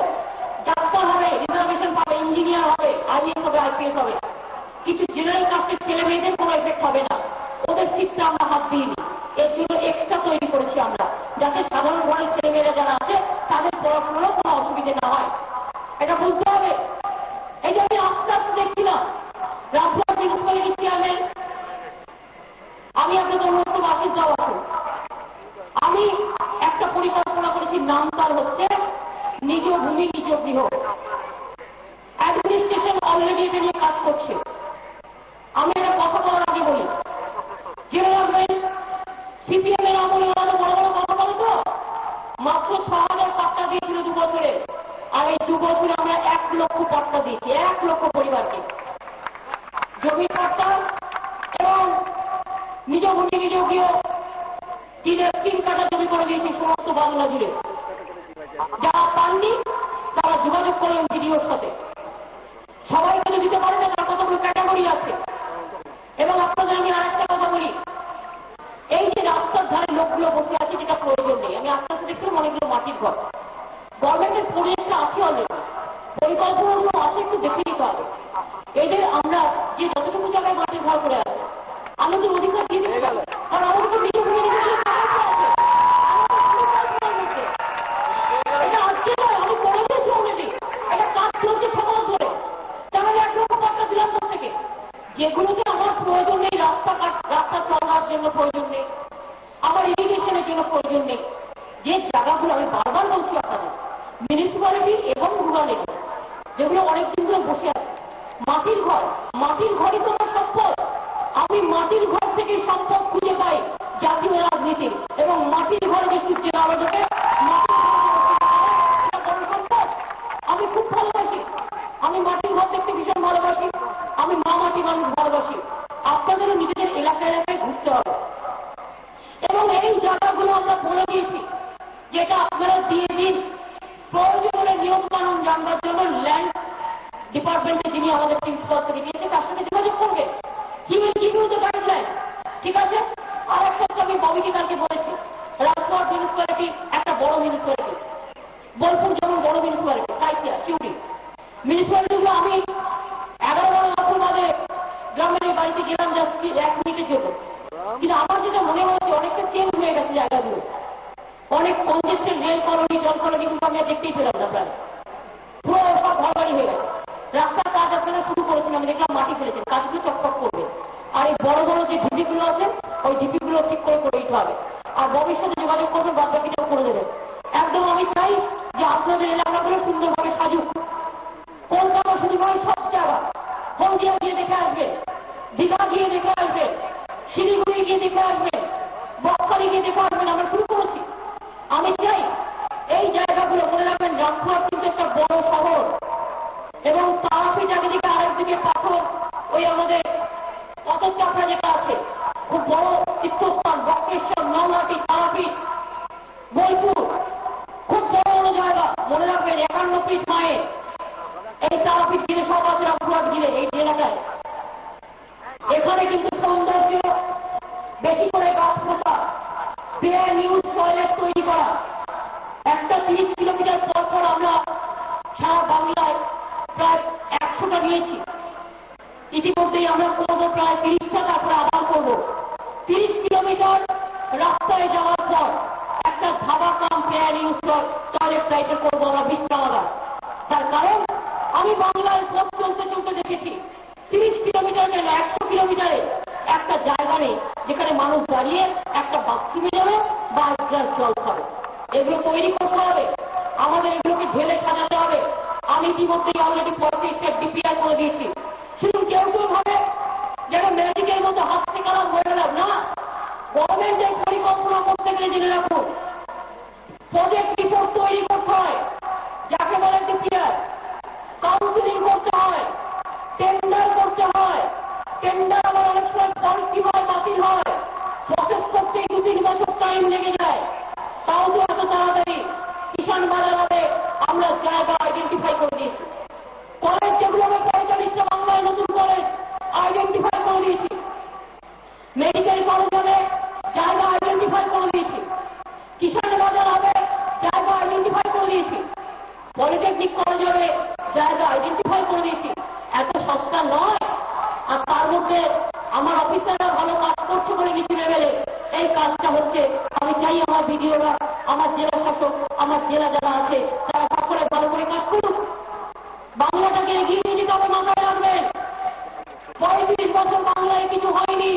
ডাক্তার হবে, রিজার্ভেশন পাবে, ইঞ্জিনিয়ার হবে, আইএস হবে, আইপিএস হবে। কিন্তু জেনারেল কাস্টের ছেলে মেয়েদের কোনো এফেক্ট হবে না, ওদের সিটটা আমরা হাত দিইনি। এর জন্য এক্সট্রা তৈরি করেছি আমরা, যাতে সাধারণ ঘরের ছেলে মেয়েরা যারা আছে তাদের পড়াশোনারও কোনো অসুবিধা না হয়। এটা বুঝতে হবে। এই যে আমি আস্তে আস্তে দেখছিলাম রামপুরহাট মিউনিসিপ্যালিটির চেয়ারম্যান, আমি আপনাকে অনুরোধ করবো আশিস দাও আসুন। আমি একটা পরিকল্পনা করেছি, নাম তার হচ্ছে নিজ ভূমি নিজ গৃহ। অ্যাডমিনিস্ট্রেশন অলরেডি এটা নিয়ে কাজ করছে। আমি একটা কথা বলার আগে বলি, জেনে রাখবেন সিপিএম এর আমলে ওরা বড় বড় কথা বলে তো, মাত্র 6,000 পাট্টা দিয়েছিল 2 বছরে, আর এই 2 বছরে আমরা 1 লক্ষ পাট্টা দিয়েছি, 1 লক্ষ পরিবারকে জমির পাট্টা এবং নিজ ভূমি নিজ গৃহ 3 কাঠা জমি করে দিয়েছি সমস্ত বাংলা জুড়ে। যারা পাননি তারা যোগাযোগ করে ভিডিওর সাথে, সবাইকে দিতে পারে না, তার কতগুলো ক্যাটাগরি আছে। এবং আপনাদের আমি আরেকটা কথা বলি, এই যে রাস্তার ধারে লোকগুলো বসে আছে যেটা প্রয়োজন নেই, আমি আস্তে আস্তে দেখছিলাম অনেকগুলো মাটির ঘর। গভর্নমেন্টের প্রজেক্টটা আছে অলরেডি, পরিকল্পনাগুলো আছে, একটু দেখে নিতে হবে। এদের আমরা যে যতটুকু জায়গায় মাটির ঘর করে আছে আমাদের অধিকার দিয়ে দিতে হবে, কারণ আমাদের তো নিজে ভূমি নিজে আছে। এটা আজকে নয়, আমি করে দিয়েছি অলরেডি, এটা কাজ চলছে 6 মাস ধরে। তাহলে 1 লক্ষ টাকা দিলাম থেকে, যেগুলোতে আমার প্রয়োজন নেই, রাস্তা চলার জন্য প্রয়োজন নেই, আমার ইরিগেশনের জন্য প্রয়োজন নেই, যে জায়গাগুলো আমি বারবার বলছি আপনাদের, মিউনিসিপ্যালিটি এবং রুরাল এরিয়া যেগুলো অনেকদিন ধরে বসে আছে, মাটির ঘর, মাটির ঘরই তো আমার সম্পদ। আমি মাটির ঘর থেকে সম্পদ খুঁজে পাই জাতীয় রাজনীতির, এবং মাটির ঘরে যে সূর্যের আলো ঢোকে বড় সম্পদ। আমি খুব ভালোবাসি, আমি মাটির ঘর দেখতে ভীষণ ভালোবাসি, আমি মা মাটি মানুষ ভালোবাসি। আপনাদেরও নিজেদের এলাকায় এলাকায় ঘুরতে হবে, এবং এই জায়গাগুলো আমরা বলে দিয়েছি যেটা আপনারা দিয়ে দিন। প্রয়োজন হলে নিয়ম কানুন জানবার জন্য ল্যান্ড ডিপার্টমেন্টে যিনি আমাদের প্রিন্সিপাল দিয়েছে তার সাথে যোগাযোগ করবে। কি will give you the guideline, ঠিক আছে? আর একটা হচ্ছে, আমি ববিকে কালকে বলেছি, রাজপুর মিউনিসিপ্যালিটি একটা বড় মিউনিসিপ্যালিটি, বোলপুর যেমন বড় মিউনিসিপ্যালিটি, সাইথিয়া, চিউড়ি মিউনিসিপ্যালিটিগুলো আমি 11-12 বছর বাদে গ্রামের বাড়িতে গেলাম জাস্ট 1 মিনিটের জন্য, কিন্তু আমার যেটা মনে হয়েছে অনেকটা চেঞ্জ হয়ে গেছে জায়গাগুলো। অনেক কনজেস্টেড রেল কলোনি, জল কলোনি কিন্তু আমি দেখতেই পেলাম না, প্রায় পুরো সব ঘরবাড়ি হয়ে গেছে। রাস্তার কাজ আপনারা শুরু করেছেন, আমি দেখলাম মাটি ফেলেছেন, কাজগুলো চকচক করবে। আর এই বড় বড় যে ঢিপিগুলো আছে ওই ঢিপিগুলো ঠিক করে দিতে হবে। আর ভবিষ্যতে যোগাযোগ করবেন, বাদ বাকিটাও করে দেবেন। একদম আমি চাই যে আপনাদের এলাকাগুলো সুন্দরভাবে সাজুক। কলকাতা শুধু নয়, সব জায়গা, হলদিয়া গিয়ে দেখে আসবেন, দীঘা গিয়ে দেখে আসবেন, শিলিগুড়ি গিয়ে দেখে আসবেন, বকখালি গিয়ে দেখে আসবেন। আমরা শুরু করেছি। আমি চাই এই জায়গাগুলো, মনে রাখবেন রামপুরহাট কিন্তু একটা বড় শহর, এবং তারাপীঠ একদিকে আরেকদিকে পাথর, ওই আমাদের পথচাপড়া যেটা আছে খুব বড় তীর্থস্থান, বক্রেশ্বর, নলহাটি, তারাপীঠ, বোলপুর, খুব বড় বড় জায়গা। মনে রাখবেন 51 ফিট মায়ের এই তারাপীঠ গিলে সব আছে রামপুরহাট গিলে এই এলাকায়। এখানে কিন্তু সৌন্দর্য বেশি করে গাছ পোতা, বেআইন ইউজ টয়লেট তৈরি করা, একটা 30 কিলোমিটার পর পর আমরা সারা বাংলায় প্রায় 100টা নিয়েছি। ইতিমধ্যেই আমরা করবো প্রায় 30টা, তারপরে আবার করবো। 30 কিলোমিটার রাস্তায় যাওয়ার পর একটা ধাবা কাম বেআইন ইউজ টয়লেট টাইপের করবো আমরা বিশ্রামাগার। তার কারণ আমি বাংলার পথ চলতে চলতে দেখেছি 30 কিলোমিটার কেন 100 কিলোমিটারে একটা জায়গা নেই যেখানে মানুষ দাঁড়িয়ে একটা বাথরুমে যাবে বা এক গ্লাস জল খাবে। এগুলো তৈরি করতে হবে, আমাদের এগুলোকে ঢেলে সাজাতে হবে। আমি ইতিমধ্যেই অলরেডি 35টা ডিপিআর করে দিয়েছি। শুধু কেউ কেউ ভাবে যেন ম্যাজিকের মতো হাসতে কালাম হয়ে গেলাম না। গভর্নমেন্টের পরিকল্পনা করতে গেলে জেনে রাখুন, প্রজেক্ট রিপোর্ট তৈরি করতে হয়, যাকে বলে ডিপিআর, কাউন্সিলিং করতে হয়, টেন্ডার করতে হয়। টেন্ডার আবার অনেক সময় ফল্টি হয়, বাতিল হয়, প্রসেস করতে 2-3 বছর টাইম লেগে যায়। তাও তো এত তাড়াতাড়ি কিষাণ বাজার হবে আমরা জায়গা আইডেন্টিফাই করে দিয়েছি। কলেজ যেগুলো হবে 45টা বাংলায় নতুন কলেজ আইডেন্টিফাই করে দিয়েছি। মেডিকেল কলেজ হবে জায়গা আইডেন্টিফাই করে দিয়েছি। কিষাণ বাজার হবে জায়গা আইডেন্টিফাই করে দিয়েছি। পলিটেকনিক কলেজ হবে জায়গা আইডেন্টিফাই করে দিয়েছি। এত সস্তা নয়। আর তার মধ্যে আমার অফিসাররা ভালো কাজ করছে বলে নিচু লেভেলে এই কাজটা হচ্ছে। আমি চাই আমার ভিডিওরা, আমার জেলা শাসক, আমার জেলা যারা আছে তারা সকলে ভালো করে কাজ করুক। বাংলাটাকে এগিয়ে নিয়ে যেতে হবে, মাথায় রাখবেন। 35 বছর বাংলায় কিছু হয়নি,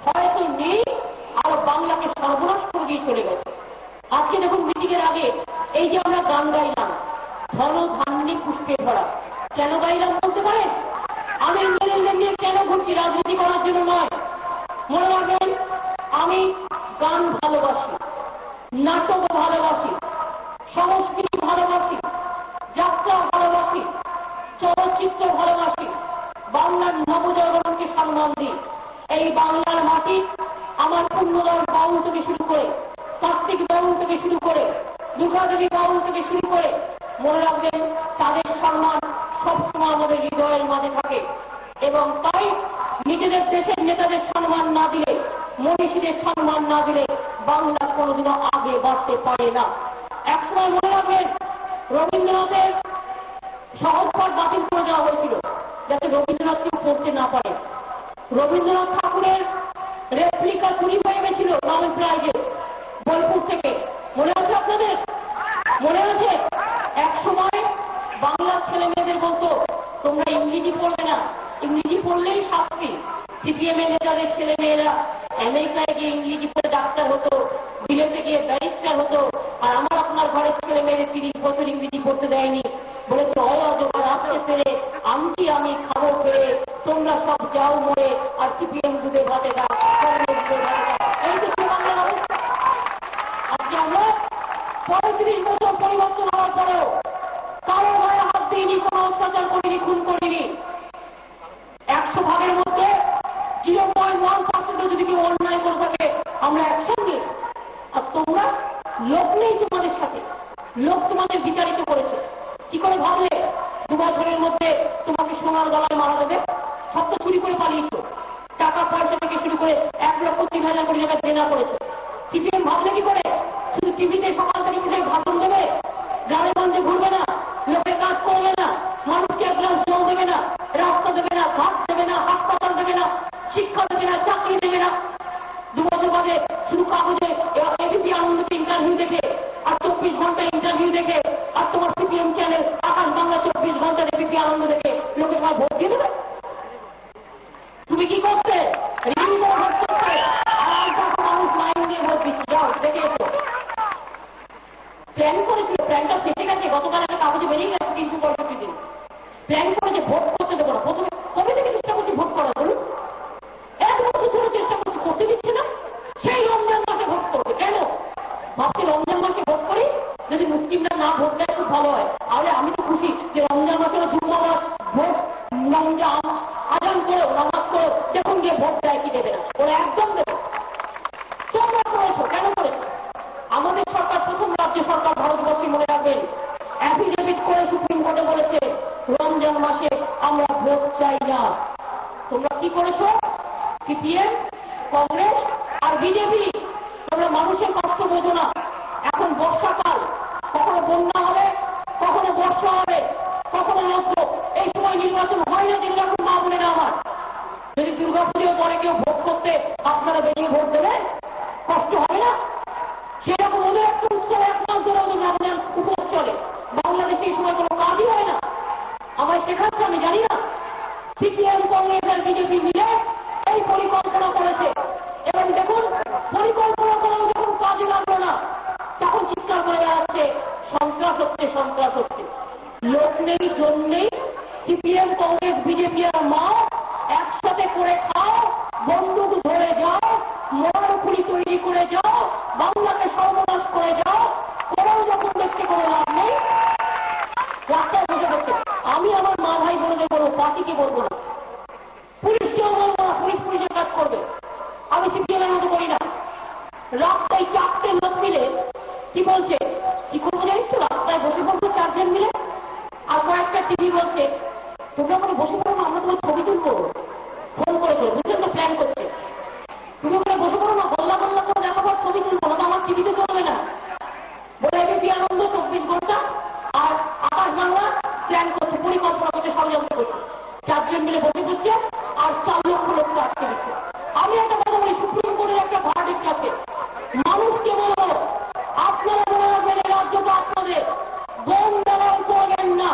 হয়তো নেই, আর বাংলাকে সর্বনাশ করে দিয়ে চলে গেছে। আজকে দেখুন মিটিং এর আগে এই যে আমরা গান গাইলাম, ধন ধান্যে পুষ্পে ভরা, কেন গাইলাম বলতে পারেন? আমি ইঞ্জিনিয়ারদের নিয়ে কেন ঘুরছি? রাজনীতি করার জন্য নয়। মনে রাখবেন, আমি গান ভালোবাসি, নাটক ভালোবাসি, সংস্কৃতি ভালোবাসি, যাত্রা ভালোবাসি, চলচ্চিত্র ভালোবাসি, বাংলার নবজাগরণকে সম্মান দিই। এই বাংলার মাটি আমার পূর্ণদল বাউল থেকে শুরু করে, কার্তিক বাউল থেকে শুরু করে, দুর্গাদেবী বাউল থেকে শুরু করে, মনে রাখবেন তাদের সম্মান সবসময় আমাদের হৃদয়ের মাঝে থাকে। এবং তাই নিজেদের দেশের নেতাদের সম্মান না দিলে, মনীষীদের সম্মান না দিলে বাংলা কোনোদিনও আগে বাড়তে পারে না। একসময় মনে রাখবেন রবীন্দ্রনাথের সহজ পাঠ বাতিল করে দেওয়া হয়েছিল যাতে রবীন্দ্রনাথ কেউ পড়তে না পারে। রবীন্দ্রনাথ ঠাকুরের রেপ্লিকা চুরি হয়ে গেছিল নোবেল প্রাইজে বোলপুর থেকে, মনে আছে আপনাদের? মনে আছে? এক সময় বাংলার ছেলে মেয়েদের বলতো তোমরা ইংরেজি পড়বে না, ইংরেজি পড়লেই শাস্তি। সিপিএম এর নেতাদের ছেলে মেয়েরা আমেরিকায় গিয়ে ইংরেজি পড়ে ডাক্তার হতো, বিলেতে গিয়ে ব্যারিস্টার হতো, আর আমার আপনার ঘরের ছেলে মেয়েদের 30 বছর ইংরেজি পড়তে দেয়নি। বলেছে অয় অজগর আসতে পেরে আমটি আমি খাবো পেরে, তোমরা সব যাও মরে, আর সিপিএম ডুবে ভাতে খায়, কংগ্রেস বউয়ের ভাতে খায়। এই তো ছিল বাংলার অবস্থা। আজকে আমরা 35 বছর পরিবর্তন হওয়ার পরেও কারো গায়ে হাত দিইনি, কোনো অত্যাচার করিনি, খুন করিনি। 100 ভাগের মধ্যে 0.1% যদি কেউ অন্যায় করে থাকে আমরা অ্যাকশন নিই। আর তোমরা, লোক নেই তোমাদের সাথে, লোক তোমাদের বিতাড়িত করেছে। কি করে ভাবলে 2 বছরের মধ্যে তোমাকে সোনার গলায় মারা দেবে? সব তো চুরি করে পালিয়েছো। টাকা পয়সা থেকে শুরু করে 1,30,000 কোটি টাকা দেনা করেছে। সিপিএম ভাবলে কি করে শুধু টিভিতে সকাল থেকে বসে ভাষণ দেবে, গ্রামে গঞ্জে ঘুরবে না, লোকের কাজ করবে না, মানুষকে এক গ্লাস জল দেবে না, রাস্তা দেবে না, ঘাট দেবে না, হাসপাতাল দেবে না, শিক্ষা দেবে না, চাকরি দেবে না। 2 বছর বাদে শুধু কাগজে এবিপি আনন্দকে ইন্টারভিউ দেখে আর 24 ঘন্টা ইন্টারভিউ দেখে আর তোমার সিপিএম চ্যানেল আকাশ বাংলা 24 ঘন্টার এবিপি আনন্দ দেখে লোকে তোমার ভোট দিয়ে দেবে? তুমি কি করছে? ভোট করছে আর মানুষ লাইন দিয়ে ভোট দিচ্ছে। যাও দেখে এসো। প্ল্যান করেছিল, প্ল্যানটা ফেসে গেছে। গতকাল একটা কাগজে বেরিয়ে গেছে 365 দিন প্ল্যান করেছে ভোট করতে দেবো না। প্রথমে কবে থেকে চেষ্টা করছি ভোট করার? বলুন, 1 বছর ধরে চেষ্টা করছি, করতে দিচ্ছে না। সেই রমজান মাসে ভোট করবে। কেন ভাবছি রমজান মাসে ভোট করি, যদি মুসলিমরা না ভোট দেয় খুব ভালো হয়। তাহলে আমি তো খুশি যে রমজান মাসের জুম্মাবার ভোট রমজান আজান করেও নামাজ করেও দেখুন গিয়ে ভোট দেয় কি দেবে না, ওরা একদম দেবে। তোমরা করেছো, কেন করেছো? আমাদের সরকার প্রথম রাজ্য সরকার ভারতবর্ষে, মনে রাখবেন, অ্যাফিডেভিট করে সুপ্রিম কোর্টে বলেছে রমজান মাসে আমরা ভোট চাই না। তোমরা কি করেছো? সিপিএম, কংগ্রেস আর বিজেপি, তোমরা মানুষের কষ্ট বোঝো না। এখন বর্ষাকাল, কখনো বন্যা হবে, কখনো বর্ষা হবে, কখনো রৌদ্র। এই সময় নির্বাচন হয় না, যেগুলো এখন মা বলে না আমার। যদি দুর্গাপুজোর পরে কেউ ভোট করতে আপনারা বেরিয়ে ভোট দেবেন, কষ্ট হবে না? সেরকম ওদের একটা উৎসব 1 মাস ধরে ওদের রমজান উপোস চলে। বাংলাদেশে এই সময় কোনো কাজই হয় না। আমায় শেখাচ্ছে, আমি জানি না। সিপিএম, কংগ্রেস আর বিজেপি মিলে এই পরিকল্পনা করেছে এবং দেখুন পরিকল্পনা করেও যখন কাজে লাগলো না তখন চিৎকার করে বেড়াচ্ছে সন্ত্রাস হচ্ছে, সন্ত্রাস হচ্ছে। লোক নেই, জন নেই, সিপিএম, কংগ্রেস, বিজেপি আর মা একসাথে করে খাও, বন্দুক ধরে যাও, মরারপুরি তৈরি করে যাও, বাংলাকে সর্বনাশ করে যাও। করেও যখন দেখতে কোনো লাভ নেই, রাস্তায় বসে পড়ছে। আমি আমার মা ভাই বোনদের বলবো, পার্টিকে বলবো না, পুলিশকেও বলবো না, পুলিশ পুলিশের কাজ করবে। আমি সিপিএম এর মতো করি না। রাস্তায় 4টে লোক মিলে কি বলছে, কি করবো জানিস তো? রাস্তায় বসে পড়বো 4 জন মিলে। আর কয়েকটা টিভি বলছে তোমরা ওখানে বসে পড়ো না, আমরা তোমার ছবি তুলবো, ফোন করে করে, বুঝলেন তো? প্ল্যান করছে তুমি ওখানে বসে পড়ো না, গল্লা গল্লা করে দেখাবার ছবি তুলবো না, তো আমার টিভিতে চলবে না বলে এবিপি আনন্দ 24 ঘন্টা আর আকাশ বাংলা প্ল্যান করছে, পরিকল্পনা করছে, ষড়যন্ত্র করছে। 4 জন মিলে বসে পড়ছে আর 4 লক্ষ লোককে আটকে দিচ্ছে। আমি একটা কথা বলি, সুপ্রিম কোর্টের একটা ভার্ডিক্ট আছে, মানুষকে বলবো আপনারা মনে রাখবেন এই রাজ্যটা আপনাদের। বোন দ্বারাও করবেন না,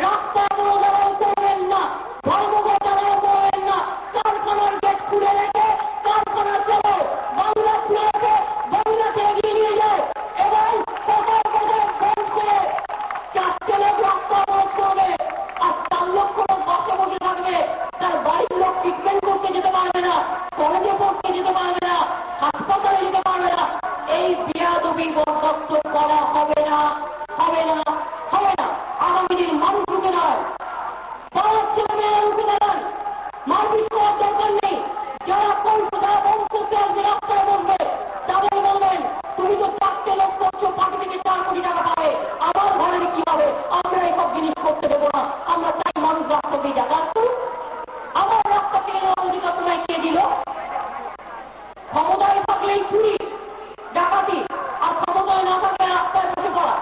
রাস্তায় কোনো দ্বারাও করবেন না, ধর্মঘট দ্বারাও করবেন না। কারখানার গেট খুলে রেখে কারখানা চালাও, বাংলা খুলে রেখে বাংলাকে এগিয়ে নিয়ে যাও এবং কোথায় কোথায় বলছে 4টে লোক রাস্তা অবরোধ করবে আর 4 লক্ষ লোক বসে বসে থাকবে। তার বাড়ির লোক ট্রিটমেন্ট করতে যেতে পারবে না, কলেজে পড়তে যেতে পারবে না, হাসপাতালে যেতে পারবে না। এই বেয়াদবি বরদাস্ত করা হবে না, হবে না, হবে না। আগামী দিন মানুষ রুখে দাঁড়ান, পাড়ার ছেলে মেয়েরা রুখে দাঁড়ান। মারপিট করার দরকার নেই। যারা বন্ধ করতে আসবে, রাস্তায় বসবে, তাদের বলবেন তুমি তো 4টে লোক করছো, পার্টি থেকে 4 কোটি টাকা পাবে, আমার ঘরের কি হবে? আমরা এইসব জিনিস করতে দেবো না। আমরা চাই মানুষ রাস্তা দিয়ে যাক। আমার রাস্তা কেড়ে নেওয়ার অধিকার তোমায় কে দিল? ক্ষমতায় থাকলেই চুরি ডাকাতি, আর ক্ষমতায় না থাকলে রাস্তায় বসে পড়া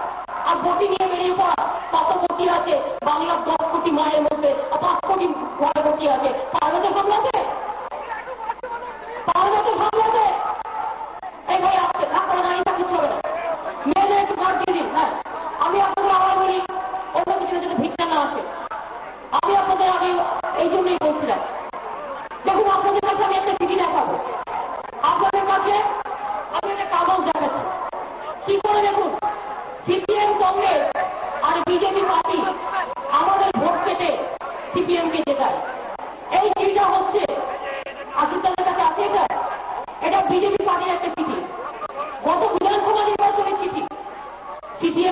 আর বটি নিয়ে বেরিয়ে পড়া। কত বটি আছে বাংলার? 10 কোটি মায়ের মধ্যে 5 কোটি ঘরে বটি আছে। পারবে তো সামলাতে? পারবে তো সামলাতে? এই ভাই আসছে, তারপরে দাঁড়িয়ে থাকতে হবে না, মেয়েদের একটু ঘর দিয়ে দিন। হ্যাঁ, আমি আপনাদের আবার বলি, অন্য কিছু যাতে ভিড়টা না আসে। আমি আপনাদের আগে এই জন্যই বলছিলাম, দেখুন আপনাদের কাছে আমি একটা চিঠি দেখাবো, আপনাদের কাছে আমি একটা কাগজ দেখাচ্ছি। কি করে দেখুন, সিপিএম, কংগ্রেস আর বিজেপি পার্টি আমাদের ভোট কেটে সিপিএম কে জেতায়। এই চিঠিটা হচ্ছে আশিসের কাছে আছে,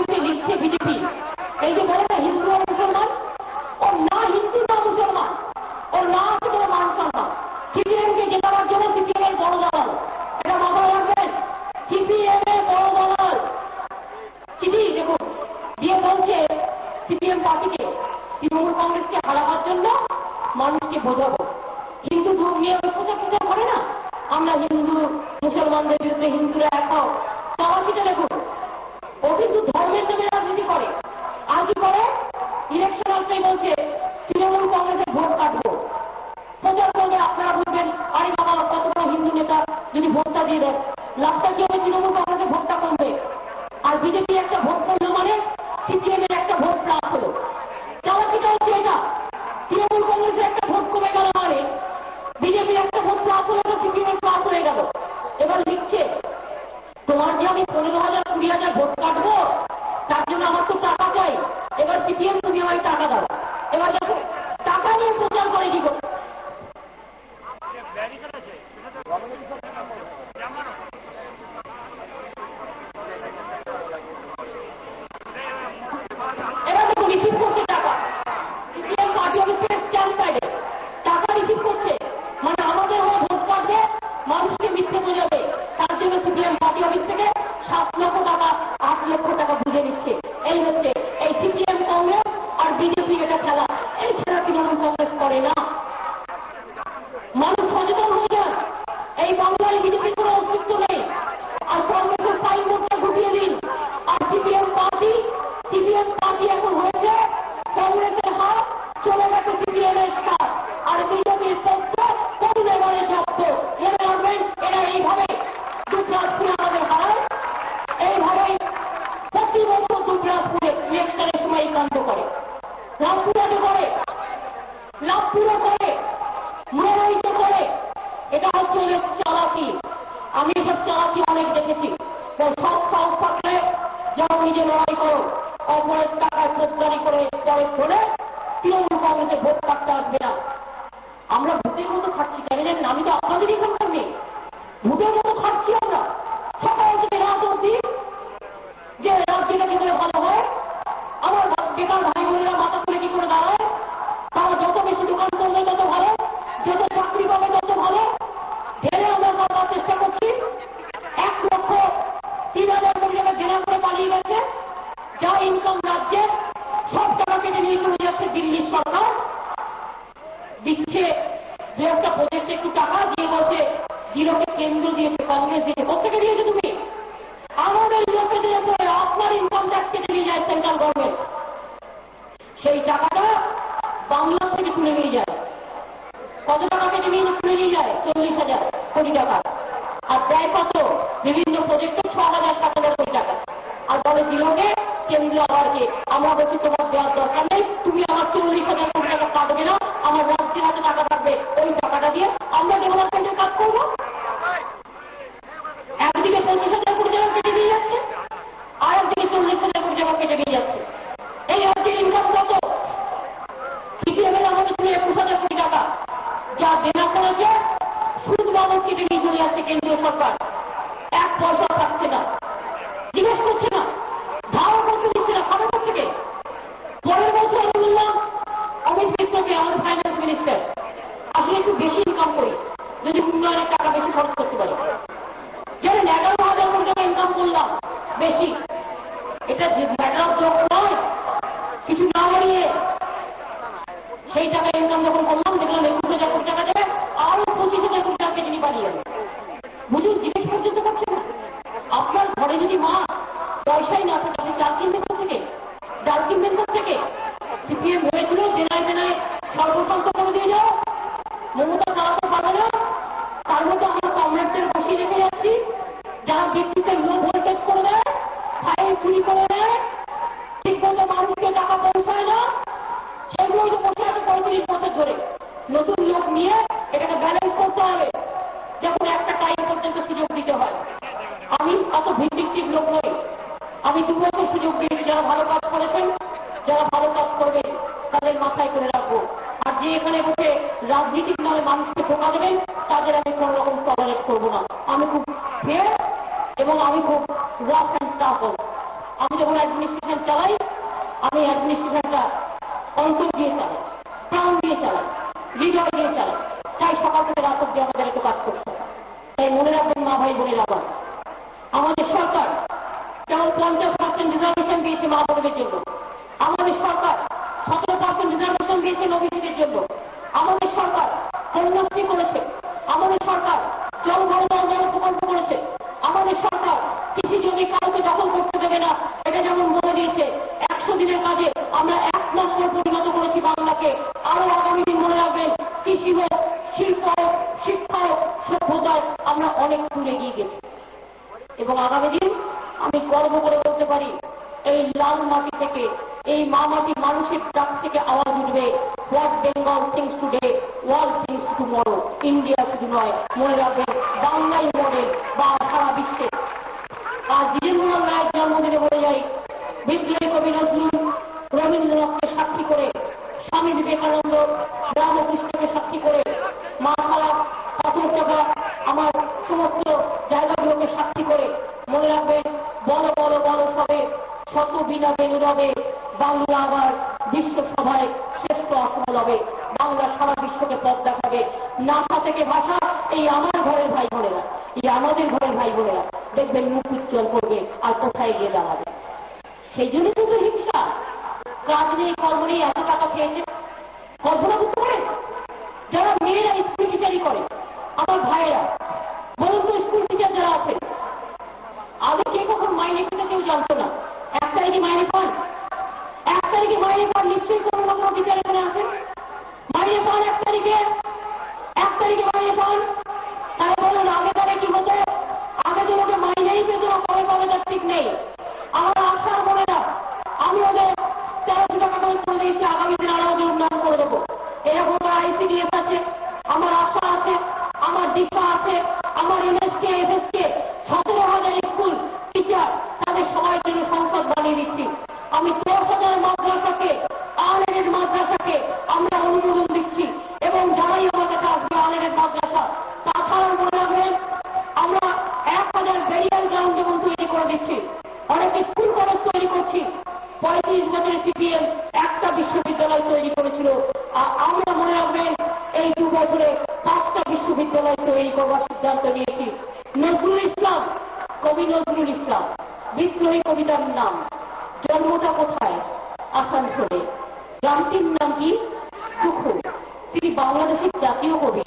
সিপিএম কে লিখছে বিজেপি, এই যে বলে না হিন্দু আর মুসলমান, ওর না হিন্দু না মুসলমান, ওর না আছে কোনো মান সম্মান। সিপিএম কে জেতাবার জন্য সিপিএম এর বড় দালাল, এটা মাথায় রাখবেন। সিপিএম এর বড় দালাল চিঠি দেখুন দিয়ে বলছে সিপিএম পার্টিকে তৃণমূল কংগ্রেসকে হারাবার জন্য মানুষকে বোঝাবো। হিন্দু ধর্ম নিয়ে প্রচার প্রচার করে না, আমরা হিন্দু মুসলমানদের বিরুদ্ধে হিন্দুরা এক হও, চালাকিটা দেখুন। ও কিন্তু ধর্মের নামে রাজনীতি করে। আর কি করে? ইলেকশন আসলেই বলছে তৃণমূল কংগ্রেসের ভোট কাটবো, প্রচার করবে। আপনারা বুঝবেন আরে বাবা কত বড় হিন্দু নেতা যদি ভোটটা দিয়ে দেন, লাভটা কি হবে? তৃণমূল কংগ্রেসের ভোটটা কমবে। আর বিজেপির একটা ভোট করলো মানে সিপিএম এর একটা ভোট প্লাস হলো। চালাকিটা হচ্ছে এটা। তৃণমূল কংগ্রেসের একটা ভোট কমে গেল মানে বিজেপির একটা ভোট প্লাস হলো, সিপিএম এর প্লাস হয়ে গেল। এবার লিখছে তোমার যে আমি 15,000 20,000 ভোট কাটবো তার জন্য আমার তো টাকা চাই। এবার সিপিএম তুমি আমায় টাকা দাও। এবার দেখো টাকা নিয়ে প্রচার করে কি করে। এবার দেখো রিসিভ করছে টাকা, সিপিএম পার্টি অফিস থেকে স্ট্যাম্প পাইবে টাকা রিসিভ করছে, মানে আমাদের হয়ে ভোট কাটবে, মানুষকে মিথ্যে বোঝাবে। তার জন্য সিপিএম পার্টি অফিস থেকে 7 লক্ষ টাকা 8 লক্ষ টাকা বুঝে নিচ্ছে। এই হচ্ছে এই সিপিএম কংগ্রেস আর বিজেপি এটা খেলা। এই খেলা তৃণমূল কংগ্রেস করে না। মানুষ সচেতন হয়ে যান। এই বাংলায় বিজেপির কোনো অস্তিত্ব নেই। আর কংগ্রেসের সাইনবোর্ডটা গুটিয়ে দিন। আর সিপিএম পার্টি এখন হয়েছে কংগ্রেসের হাত, চলে গেছে সিপিএম এর সাথ। আর বিজেপির পক্ষ কোন এবারে জব্দ। মনে রাখবেন এরা এইভাবে দুবরাজপুরে আমাদের হারায়, এইভাবেই প্রতি বছর দুবরাজপুরে ইলেকশনের সময় এই কাণ্ড করে। রামপুরাতে করে, লাভপুরে করে, মুরাইতে করে। এটা হচ্ছে ওদের চালাকি। আমি এসব চালাকি অনেক দেখেছি। সব সাহস থাকলে যাও নিজে লড়াই করো, অপরের টাকায় পোদ্দারি করে পরে ধরে তৃণমূল কংগ্রেসের ভোট কাটতে আসবে না। আমরা ভূতের মতো খাচ্ছি কেন জানেন? আমি তো আপনাদের এখানকার নেই, ভূতের মতো খাচ্ছি আমরা সকাল থেকে রাত অব্দি। যে রাজ্যটা কি করে ভালো হয়, আমার বেকার ভাই বোনেরা মাথা তুলে কি করে দাঁড়ায়, তারা যত বেশি দোকান করবে তত ভালো, যত চাকরি পাবে তত ভালো। ঢেলে আমরা করার চেষ্টা করছি। 1,03,000 কোটি টাকা দেনা করে পালিয়ে গেছে। যা ইনকাম রাজ্যে সব টাকা কেটে নিয়ে চলে যাচ্ছে দিল্লির সরকার। দিচ্ছে যে একটা প্রজেক্টে একটু টাকা দিয়ে বলছে দিলকে কেন্দ্র দিয়েছে, কংগ্রেস দিয়েছে। কোথেকে দিয়েছে তুমি? আমাদের লোকেদের উপরে আপনার ইনকাম ট্যাক্স কেটে নিয়ে যায় সেন্ট্রাল গভর্নমেন্ট। সেই টাকাটা বাংলা থেকে তুলে নিয়ে যায়। কত টাকা কেটে নিয়ে তুলে নিয়ে যায়? 40,000 কোটি টাকা। আর দেয় কত? বিভিন্ন প্রজেক্টে 6,000 7,000 কোটি টাকা। আর বলে দিলকে কেন্দ্র আবার কে? আমরা বলছি তোমার দেওয়ার দরকার নেই, তুমি আমার 40,000 কোটি টাকা কাটবে না, আমার রাজ্যের হাতে টাকা থাকবে, ওই টাকাটা দিয়ে আমরা ডেভেলপমেন্টের কাজ করবো। একদিকে 25,000 কোটি টাকা কেটে নিয়ে যাচ্ছে, আর একদিকে 40,000 কোটি টাকা কেটে নিয়ে যাচ্ছে। এই রাজ্যের ইনকাম কত? সিপিএম এর আমাদের ছিল 21,000 কোটি টাকা। যা দেনা করেছে সুদ বাবদ কেটে নিয়ে চলে যাচ্ছে কেন্দ্রীয় সরকার। 1 পয়সা পাচ্ছে না, জিজ্ঞেস করছে না, ধারও করতে দিচ্ছে না। খাবে থেকে পরের বছর আমি বললাম অমিত মিত্রকে, আমাদের ফাইন্যান্স মিনিস্টার, আসলে একটু বেশি ইনকাম করি, যদি উন্নয়নের টাকা বেশি খরচ করতে পারি। জানেন 11,000 কোটি টাকা ইনকাম করলাম বেশি। এটা ম্যাটার অফ জোকস নয়। কিছু না বাড়িয়ে সেই টাকা ইনকাম যখন করলাম দেখলাম 21,000 কোটি টাকা দেবে, আরো 25,000 কোটি টাকা কেটে নিয়ে পালিয়ে যাবে। বুঝুন, জিজ্ঞেস পর্যন্ত করছে না। আপনার ঘরে যদি মা পয়সাই না থাকে, আপনি চাল কিনবেন থেকে, ডাল কিনবেন থেকে। সিপিএম ভেবেছিল দেনায় দেনায় সর্বশান্ত করে দিয়ে যাও, মমতা চালাতে পারবে না। তার মধ্যে আমরা কমরেডদের বসিয়ে রেখে যাচ্ছি, যারা বিদ্যুতের লো ভোল্টেজ করে দেয়, ফাইল চুরি করে দেয়, ঠিক মতো মানুষকে টাকা পৌঁছায় না, সেগুলো তো বসে আছে 35 বছর ধরে। নতুন লোক নিয়ে এটাকে ব্যালেন্স করতে হবে। যখন একটা টাইম পর্যন্ত সুযোগ দিতে হয়। আমি অত ভিত্তিক লোক নই, আমি 2 বছর সুযোগ দিয়েছি। যারা ভালো কাজ করেছেন, যারা ভালো কাজ করবেন তাদের মাথায় করে রাখবো। আর যে এখানে বসে রাজনীতির নামে মানুষকে ধোঁকা দেবেন তাদের আমি কোন রকম টলারেট করবো না। আমি খুব ফেয়ার এবং আমি খুব রাফ অ্যান্ড টাফ। আমি যখন অ্যাডমিনিস্ট্রেশন চালাই, আমি অ্যাডমিনিস্ট্রেশনটা অন্তর দিয়ে চালাই, প্রাণ দিয়ে চালাই, হৃদয় দিয়ে চালাই। তাই সকাল থেকে রাত অব্দি আমাদের একটু কাজ করতে হয়। তাই মনে রাখবেন মা ভাই বোনের, আবার আমাদের সরকার কেবল 50% রিজার্ভেশন দিয়েছে মা বোনদের জন্য। আমাদের সরকার 17% রিজার্ভেশন দিয়েছে ওবিসিদের জন্য। আমাদের সরকার কন্যাশ্রী করেছে। আমাদের সরকার জল ভরণের প্রকল্প করেছে। আমাদের সরকার কৃষি জমি কাউকে দখল করতে দেবে না, এটা যেমন বলে দিয়েছে। 100 দিনের কাজে আমরা 1 নম্বর পরিণত করেছি বাংলাকে। আরো আগামী দিন মনে রাখবেন, কৃষি হোক, শিল্প হোক, শিক্ষা হোক, সভ্যতায় আমরা অনেক দূরে এগিয়ে গেছি। এবং আগামী দিন আমি গর্ব করে বলতে পারি, এই লাল মাটি থেকে, এই মা মাটি মানুষের কাছ থেকে আওয়াজ উঠবে, what Bengal things today, world things tomorrow. India শুধু নয়, মনে রাখবেন বাংলাই মডেল বা সারা বিশ্বে। আজ দ্বিজেন্দ্রলাল রায়ের জন্মদিনে বলে যাই, বিদ্রোহী কবি নজরুল রবীন্দ্রনাথকে সাক্ষী করে, স্বামী বিবেকানন্দ রামকৃষ্ণকে সাক্ষী করে, মা খারাপ পাথর চাপা আমার সমস্ত জায়গাগুলোকে সাক্ষী করে, মনে রাখবেন বড় বড় বড় সবে শত বিনা বেনুরবে বাংলা আবার বিশ্ব সভায় শ্রেষ্ঠ আসন হবে। বাংলা সারা বিশ্বকে পথ দেখাবে। নাসা থেকে ভাষা, এই আমার ঘরের ভাই বোনেরা, এই আমাদের ঘরের ভাই বোনেরা দেখবেন মুখ উজ্জ্বল করবে আর কোথায় গিয়ে দাঁড়াবে। সেই জন্য তো হিংসা, কাজ নেই কর্ম নেই, এত টাকা খেয়েছে। কল্পনা করতে পারেন যারা মেয়েরা স্কুল টিচারই করে, আমার ভাইয়েরা বলুন তো, স্কুল টিচার যারা আছে, আগে কে কখন মাইনে পেতে কেউ জানতো না। 1 তারিখে মাইনে পান, 1 তারিখে মাইনে পান, নিশ্চয়ই কোনো না কোনো টিচার এখানে আছেন। মাইনে পান 1 তারিখে, 1 তারিখে মাইনে পান। তাই বলুন আগে তারিখে কি হতো? আগে তো লোকে মাইনেই পেত না, কবে পাবে তার ঠিক নেই। আমার আশার মনে না, আমি ওদের 1300 টাকা করে দিয়েছি, আগামী দিন আরো ওদের উন্নয়ন করে দেবো। এরকম আমার আইসিডিএস আছে, আমার আশা আছে, আমার দিশা আছে, আমার এমএসকে এসএসকে 17,000 স্কুল টিচার, তাদের সবার জন্য সংসদ বানিয়ে দিচ্ছি। আমি 10,000 মাদ্রাসাকে, আনএডেড মাদ্রাসাকে আমরা অনুমোদন দিচ্ছি। এবং যারাই আমার কাছে আসবে আনএডেড মাদ্রাসা, তাছাড়াও মনে রাখবেন আমরা 1000 ব্যারিয়ার গ্রাউন্ড যেমন তৈরি করে দিচ্ছি, অনেক স্কুল কলেজ তৈরি করছি। 35 বছরে সিপিএম একটা বিশ্ববিদ্যালয় তৈরি করেছিল, আর আমরা মনে রাখবেন এই 2 বছরে 5টা বিশ্ববিদ্যালয় তৈরি করবার সিদ্ধান্ত নিয়েছি। নজরুল ইসলাম, কবি নজরুল ইসলাম, বিদ্রোহী কবিতার নাম। জন্মটা কোথায়? আসানসোলে। গ্রামটির নাম কি? টুকু। তিনি বাংলাদেশের জাতীয় কবি।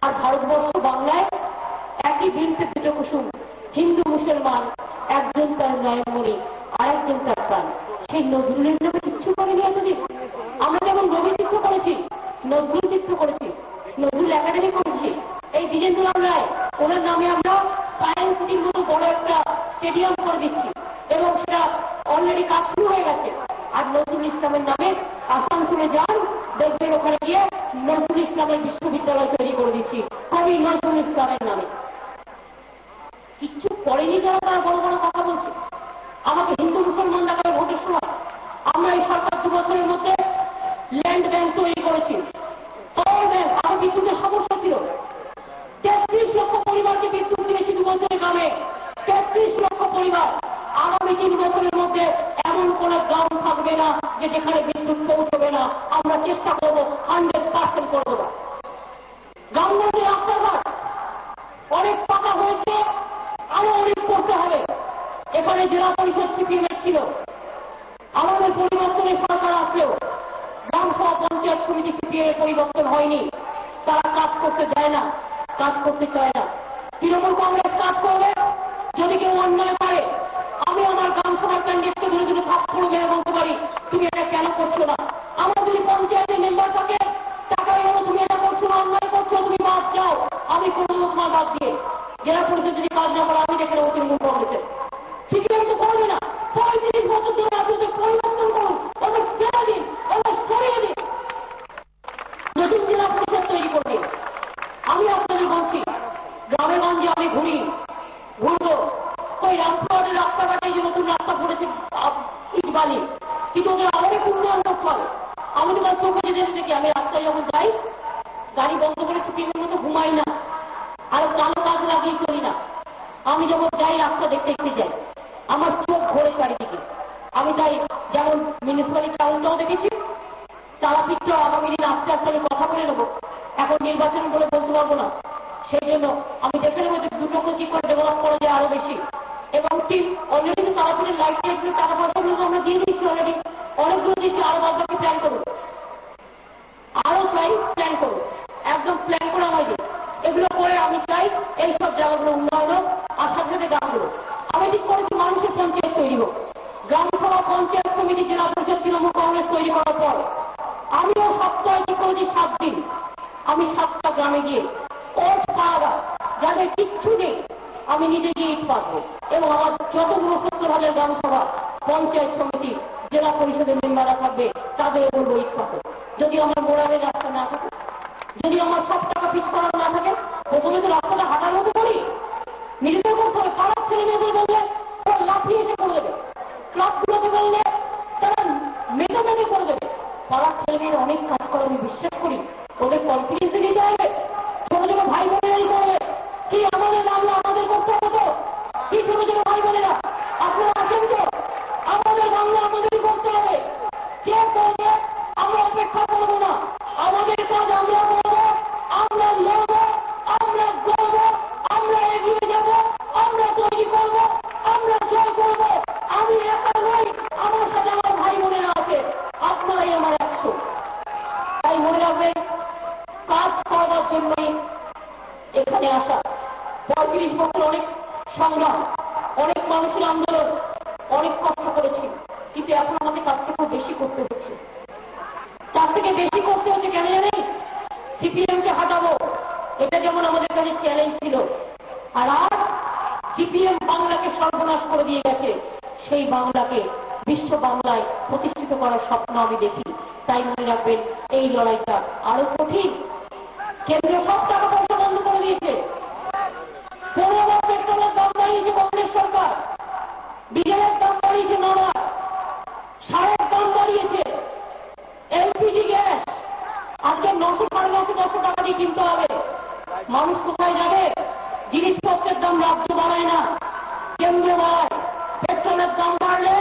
আর ভারতবর্ষ বাংলায় একই বৃন্তে 2টো কুসুম, হিন্দু মুসলমান, একজন তার নয়নমণি আর একজন তার প্রাণ। সেই নজরুলের নামে কিচ্ছু করেনি এতদিন। আমরা যেমন রবি তীর্থ করেছি, নজরুল তীর্থ করেছি, নজরুল একাডেমি করেছি। এই দ্বিজেন্দ্রলাল রায়, ওনার নামে আমরা সায়েন্স সিটির মতো বড় একটা স্টেডিয়াম করে দিচ্ছি এবং সেটা অলরেডি কাজ শুরু হয়ে গেছে। আর নজরুল ইসলামের নামে আসানসোলে যান, দেখবেন ওখানে গিয়ে নজরুল ইসলামের বিশ্ববিদ্যালয় তৈরি করে দিচ্ছি কবি নজরুল ইসলামের নামে। কিচ্ছু করেনি যারা, তারা বড় বড় কথা বলছে। আমাকে হিন্দু মুসলমান দেখাবে ভোটের সময়। আমরা এই সরকার 2 বছরের মধ্যে ল্যান্ড ব্যাংক তৈরি করেছি, পাওয়ার ব্যাংক। আমার বিদ্যুতের সমস্যা ছিল, 33 লক্ষ পরিবারকে বিদ্যুৎ দিয়েছি 2 বছরের গ্রামে। 33 লক্ষ পরিবার। আগামী 3 বছরের মধ্যে এমন কোন গ্রাম থাকবে না যে যেখানে বিদ্যুৎ পৌঁছবে না। আমরা চেষ্টা করবো 100% করে দেবো। গ্রামগঞ্জের রাস্তাঘাট অনেক পাকা হয়েছে, আরো অনেক করতে হবে। এখানে জেলা পরিষদ সিপিএমের ছিল, আমাদের পরিবর্তনের সরকার আসলেও গ্রাম সভা পঞ্চায়েত সমিতি সিপিএমের পরিবর্তন হয়নি। তারা কাজ করতে দেয় না, কাজ করতে চায় না। তৃণমূল কংগ্রেস কাজ করবে যদি কেউ অন্যায় করে। আমি আমার গ্রাম সভার ক্যান্ডিডেটকে ধরে ধরে থাপ্পড় মেরে বলতে পারি, তুমি এটা কেন করছো না। আমার যদি পঞ্চায়েতের মেম্বার থাকে, তাকে বলো তুমি এটা করছো না, অন্যায় করছো, তুমি বাদ যাও, আমি করে দেবো তোমার বাদ দিয়ে। জেলা পরিষদ যদি কাজ না করে, আমি দেখে নেবো তৃণমূল কংগ্রেসের। সিপিএম তো করবে না। 35 বছর ধরে আছে, ওদের পরিবর্তন করুন, ওদের ফেলে দিন, ওদের সরিয়ে দিন, নতুন জেলা পরিষদ তৈরি করে দিন। আমি আপনাদের বলছি, গ্রামে গঞ্জে আমি ঘুরবো। ওই রামপুরহাটের রাস্তাঘাটে যে নতুন রাস্তা পড়েছে ইট বালি, কিন্তু ওদের অনেক উন্নয়ন করতে হবে। আমি তো তার চোখে যেতে দেখি, আমি রাস্তায় যখন যাই গাড়ি বন্ধ করে সিপিএমের মতো ঘুমাই না, আর কালো কাজ লাগিয়ে চলি না। আমি যখন যাই রাস্তা দেখতে দেখতে যাই, আমার চোখ ঘোরে চারিদিকে। আমি তাই যেমন মিউনিসিপ্যালিটি টাউনটাও দেখেছি, তারাপীঠটাও আগামী দিন আস্তে আস্তে আমি কথা বলে নেবো, এখন নির্বাচন বলে বলতে পারবো না। সেই জন্য আমি দেখে নেবো যে দুটোকে কি করে ডেভেলপ করা যায় আরো বেশি। এবং ঠিক অলরেডি তো তারাপীঠের লাইট টাইটগুলো টাকা পয়সাগুলো আমরা দিয়ে দিয়েছি, অলরেডি অনেকগুলো দিয়েছি, আরো বাকি প্ল্যান করবো, আরো চাই প্ল্যান করবো, একদম প্ল্যান করে আমায় দিই। এগুলো করে আমি চাই এইসব জায়গাগুলো উন্নয়ন হোক, আর সাথে সাথে গ্রামগুলো আমি ঠিক করেছি মানুষের পঞ্চায়েত তৈরি হোক। গ্রামসভা, পঞ্চায়েত সমিতি, জেলা পরিষদ, তৃণমূল কংগ্রেস তৈরি করার পর আমিও সপ্তাহে ঠিক করেছি 7 দিন আমি 7টা গ্রামে গিয়ে ওট পাড়া যাদের কিচ্ছু নেই আমি নিজে গিয়ে ইট পাতবো, এবং আমার যতগুলো 70,000 গ্রামসভা, পঞ্চায়েত সমিতি, জেলা পরিষদের মেম্বাররা থাকবে তাদের বলবো ইট পাতো। যদি আমার মোড়ারের রাস্তা না থাকে, যদি আমার 100 টাকা পিচ করার না থাকে, প্রথমে তো রাস্তাটা হাঁটার মতো করি, নিজেদের করতে হবে। পাড়ার ছেলে মেয়েদের বললে ওরা লাফিয়ে এসে করে দেবে, ক্লাবগুলোকে বললে তারা মেধা মেধে করে দেবে। পাড়ার ছেলে মেয়েরা অনেক কাজ করে আমি বিশ্বাস করি, ওদের কনফিডেন্সে নিতে হবে। ছোট ছোট ভাই বোনেরাই করবে, কি আমাদের বাংলা আমাদের করতে হবে তো, কি ছোট ছোট ভাই বোনেরা আপনারা আছেন তো, আমাদের বাংলা আমাদেরই করতে হবে। কে করবে আমরা অপেক্ষা করবো না, আমাদের কাজ আমরা করবো, আমরা লড়বো, আমরা গড়বো, আমরা এগিয়ে যাব, আমরা তৈরি করবো, আমরা জয় করবো। আমি একা নই, আমার সাথে আমার ভাই বোনেরা আছে, আপনারাই আমার 100। তাই মনে রাখবেন কাজ করার জন্যই এখানে আসা। 35 বছর অনেক সংগ্রাম, অনেক মানুষের আন্দোলন, অনেক কষ্ট করেছি, কিন্তু এখন আমাদের তার থেকেও বেশি করতে হচ্ছে। তার থেকে বেশি করতে হচ্ছে কেন জানেন? সিপিএম কে হাঁটাবো, এটা যেমন আমাদের কাছে চ্যালেঞ্জ ছিল, আর আজ সিপিএম বাংলাকে সর্বনাশ করে দিয়ে গেছে, সেই বাংলাকে বিশ্ব বাংলায় প্রতিষ্ঠিত করার স্বপ্ন আমি দেখি। তাই মনে রাখবেন এই লড়াইটা আরো কঠিন। কেন্দ্র সব টাকা পয়সা বন্ধ করে দিয়েছে, 15 পেট্রোলের দাম বাড়িয়েছে কংগ্রেস সরকার, ডিজেলের দাম বাড়িয়েছে 9 সারের দাম বাড়িয়েছে, এলপিজি গ্যাস আজকে 900, 950 টাকা দিয়ে কিনতে হবে। মানুষ কোথায় যাবে? জিনিসপত্রের দাম রাজ্য বাড়ায় না, কেন্দ্র বাড়ায়। পেট্রোলের দাম বাড়লে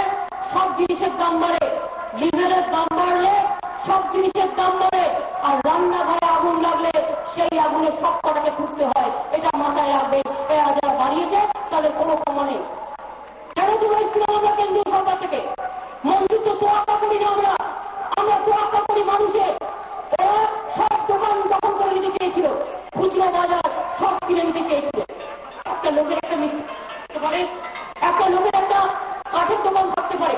সব জিনিসের দাম বাড়ে, ডিজেলের দাম বাড়লে সব জিনিসের দাম বাড়ে, আর রান্নাঘরে আগুন লাগলে সেই আগুনের সব কটাকে ফুটতে হয়। এটা মাথায় রাখবেন। এরা যারা বাড়িয়েছে তাদের কোনো ক্ষমা নেই। কেন চলেছিলাম আমরা কেন্দ্রীয় সরকার থেকে? মন্ত্রিত্ব তোয়াক্কা করি না, আমরা তোয়াক্কা করি মানুষের। ওরা সব দোকান দখল করে নিতে চেয়েছিল, খুচরো বাজার সব কিনে নিতে চেয়েছিল। একটা লোকের একটা মিষ্টি থাকতে পারে, একটা লোকের একটা কাঠের দোকান থাকতে পারে,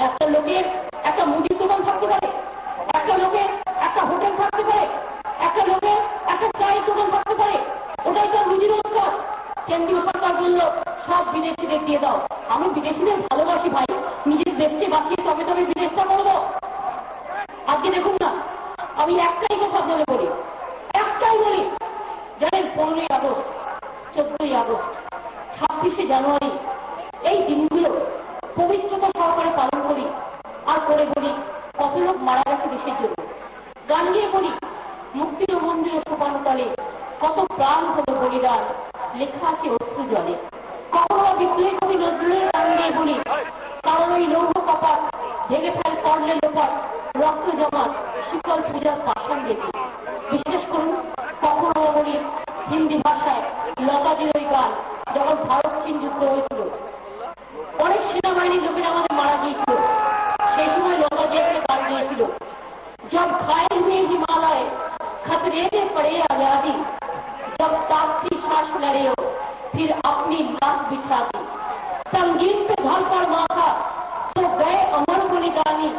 একটা লোকের একটা মুদির দোকান থাকতে পারে, একটা লোকের একটা হোটেল থাকতে পারে, একটা লোকের একটা চায়ের দোকান থাকতে পারে। ওটাই তো রুজি রোজগার। কেন্দ্রীয় সরকার বলল সব বিদেশিদের দিয়ে দাও। আমি বিদেশিদের ভালোবাসি ভাই, নিজের দেশকে বাঁচিয়ে তবে তবে বিদেশটা করবো। আজকে দেখুন না, আমি একটাই কথা আপনাদের বলি, একটাই বলি, জানেন 15ই আগস্ট, 14ই আগস্ট, 26শে জানুয়ারি এই দিনগুলো পবিত্রতা সহকারে পালন করি, আর করে বলি কত লোক মারা গেছে দেশের জন্য। গান গিয়ে বলি মুক্তির মন্দির সোপানতলে কত প্রাণ হলো বলিদান, লেখা আছে অশ্রু জলে। কখনো বিপ্লবী কবি নজরুলের গান গিয়ে বলি কারণ ওই লৌহ কপাট ভেঙে ফেল করলে লোপাট, রক্ত জমা শিকল পূজার পাষাণ দেখি। বিশ্বাস করুন কখনো বলি হিন্দি ভাষায় লতাজির ওই গান, যখন ভারত চীন যুদ্ধ হয়েছিল, অনেক সেনাবাহিনীর লোকেরা আমাদের মারা গিয়েছিল, সেই সময় লতাজি একটা গান গিয়েছিল, जब घायल हुए हिमालय खतरे में पड़े आजादी, जब ताकती सांस लड़े हो फिर अपनी लाश बिछा दी, संगीत पे घर पर माथा सो गए अमर बलिदानी,